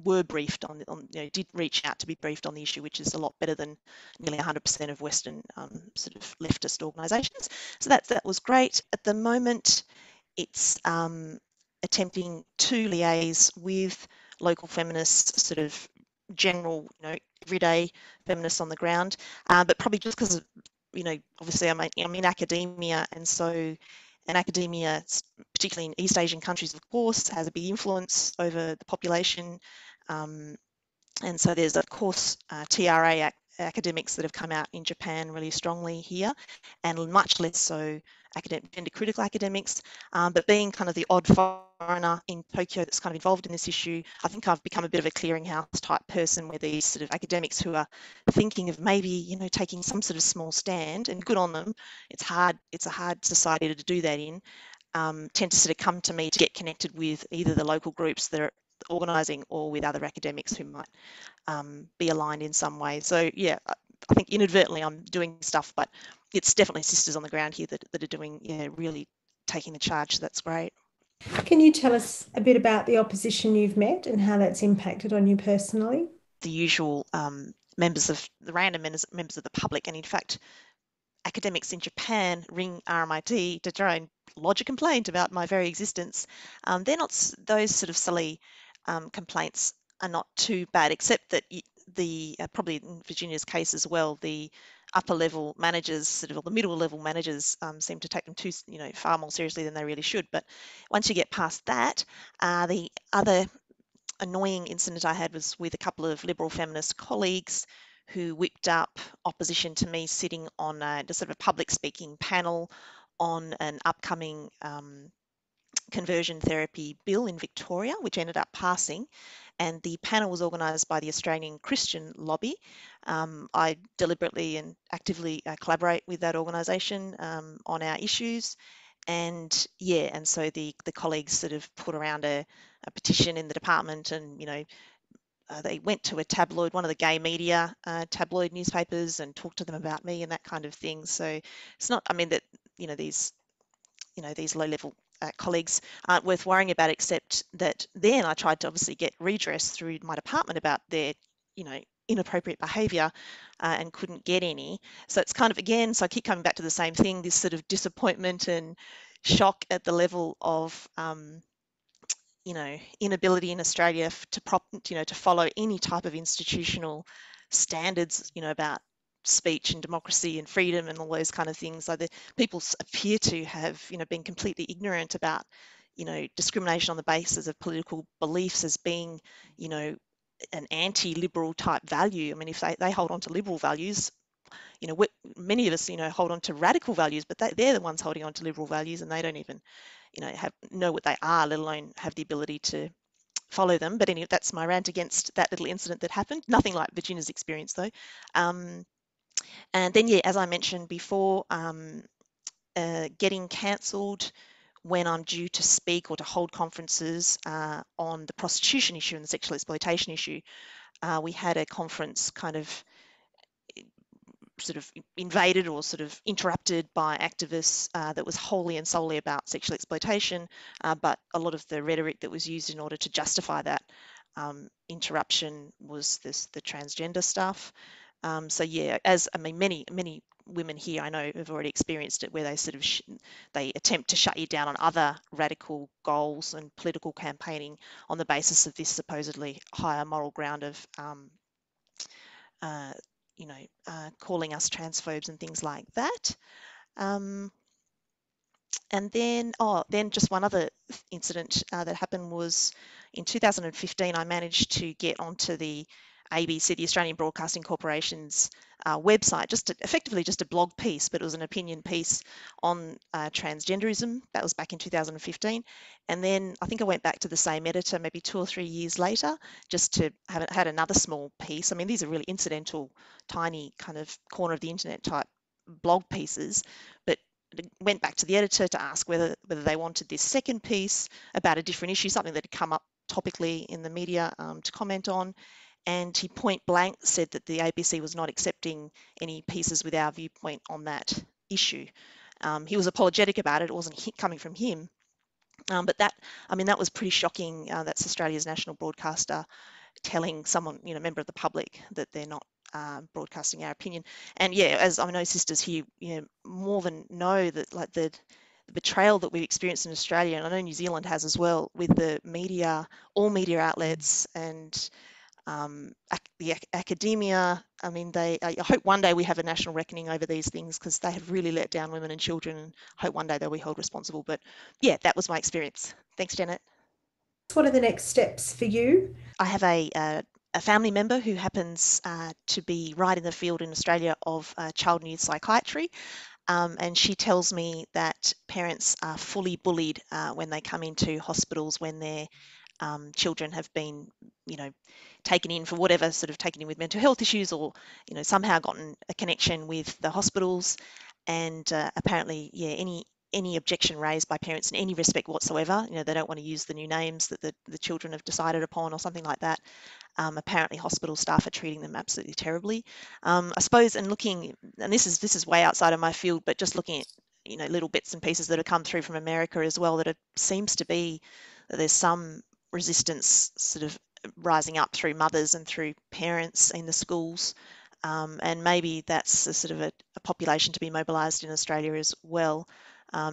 were briefed on did reach out to be briefed on the issue, which is a lot better than nearly 100% of Western sort of leftist organisations. So that was great. At the moment, it's attempting to liaise with local feminists, sort of general, everyday feminists on the ground, but probably just because, obviously I'm in academia, and so academia, particularly in East Asian countries, of course, has a big influence over the population, and so there's, of course, TRA academics that have come out in Japan really strongly here, and much less so gender critical academics, but being kind of the odd foreigner in Tokyo that's kind of involved in this issue, I think I've become a bit of a clearinghouse type person, where these sort of academics who are thinking of maybe, taking some sort of small stand, and good on them, it's a hard society to do that in, tend to sort of come to me to get connected with either the local groups that are organising, or with other academics who might be aligned in some way. So yeah, I think inadvertently I'm doing stuff, but it's definitely sisters on the ground here that are doing, really taking the charge. So that's great. Can you tell us a bit about the opposition you've met and how that's impacted on you personally? The usual members of the members of the public, and in fact, academics in Japan ring RMIT to try and lodge a complaint about my very existence. They're not, those sort of silly complaints are not too bad, except that the probably in Virginia's case as well, the upper level managers, or the middle level managers, seem to take them too, far more seriously than they really should. But once you get past that, the other annoying incident I had was with a couple of liberal feminist colleagues who whipped up opposition to me sitting on a sort of a public speaking panel on an upcoming conversion therapy bill in Victoria, which ended up passing. And the panel was organised by the Australian Christian Lobby. I deliberately and actively collaborate with that organisation on our issues. And so the colleagues sort of put around a petition in the department, and they went to a tabloid, one of the gay media tabloid newspapers, and talked to them about me and that kind of thing. So it's not, that these low-level colleagues aren't worth worrying about, except that then I tried to obviously get redress through my department about their, inappropriate behaviour, and couldn't get any. So it's kind of, again, so I keep coming back to the same thing, this sort of disappointment and shock at the level of, inability in Australia to follow any type of institutional standards, about speech and democracy and freedom and all those kind of things. So the people appear to have, been completely ignorant about, discrimination on the basis of political beliefs as being, an anti-liberal type value. if they hold on to liberal values, many of us, hold on to radical values, but they're the ones holding on to liberal values, and they don't even, know what they are, let alone have the ability to follow them. But anyway, that's my rant against that little incident that happened. Nothing like Virginia's experience, though. And then, as I mentioned before, getting cancelled when I'm due to speak or to hold conferences on the prostitution issue and the sexual exploitation issue. We had a conference kind of sort of invaded or sort of interrupted by activists that was wholly and solely about sexual exploitation, but a lot of the rhetoric that was used in order to justify that interruption was the transgender stuff. So many women here I know have already experienced it, where they sort of they attempt to shut you down on other radical goals and political campaigning on the basis of this supposedly higher moral ground of calling us transphobes and things like that. And then just one other incident that happened was in 2015. I managed to get onto the ABC, the Australian Broadcasting Corporation's website, effectively just a blog piece, but it was an opinion piece on transgenderism. That was back in 2015. And then I think I went back to the same editor maybe 2 or 3 years later, just to have had another small piece. These are really incidental, tiny kind of corner of the internet type blog pieces, but went back to the editor to ask whether they wanted this second piece about a different issue, something that had come up topically in the media, to comment on. And he point blank said that the ABC was not accepting any pieces with our viewpoint on that issue. He was apologetic about it. It wasn't coming from him. But that was pretty shocking. That's Australia's national broadcaster telling someone, member of the public, that they're not broadcasting our opinion. And yeah, as I know sisters here, more than know that, like, the betrayal that we've experienced in Australia, and I know New Zealand has as well, with the media, all media outlets, and the academia. I hope one day we have a national reckoning over these things, because they have really let down women and children, and hope one day they'll be held responsible. But yeah, that was my experience. Thanks, Janet. What are the next steps for you? I have a family member who happens to be right in the field in Australia of child and youth psychiatry. And she tells me that parents are fully bullied when they come into hospitals, when their children have been, taken in for whatever, sort of taken in with mental health issues, or, somehow gotten a connection with the hospitals. And apparently, yeah, any objection raised by parents in any respect whatsoever, they don't want to use the new names that the children have decided upon or something like that. Apparently hospital staff are treating them absolutely terribly. I suppose, and looking, and this is way outside of my field, but just looking at, little bits and pieces that have come through from America as well, that it seems to be that there's some resistance sort of rising up through mothers and through parents in the schools. And maybe that's a sort of a population to be mobilised in Australia as well,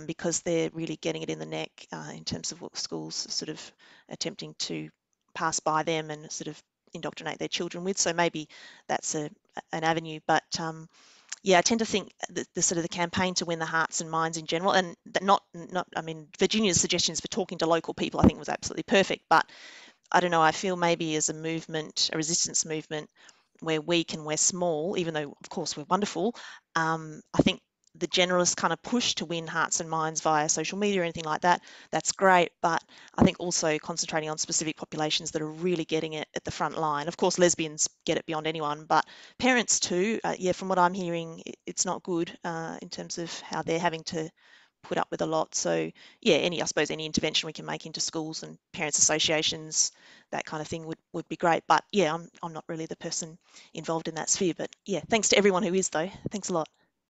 because they're really getting it in the neck in terms of what schools are sort of attempting to pass by them and sort of indoctrinate their children with. So maybe that's an avenue. But yeah, I tend to think the sort of the campaign to win the hearts and minds in general, and that Virginia's suggestions for talking to local people, I think, was absolutely perfect. But I don't know, I feel maybe as a movement, a resistance movement, where we're small, even though of course we're wonderful, I think the generalist kind of push to win hearts and minds via social media or anything like that, that's great. But I think also concentrating on specific populations that are really getting it at the front line. Of course, lesbians get it beyond anyone, but parents too. Yeah, from what I'm hearing, it's not good in terms of how they're having to put up with a lot. So yeah, I suppose any intervention we can make into schools and parents associations, that kind of thing would be great. But yeah, I'm not really the person involved in that sphere. But yeah, thanks to everyone who is, though. Thanks a lot.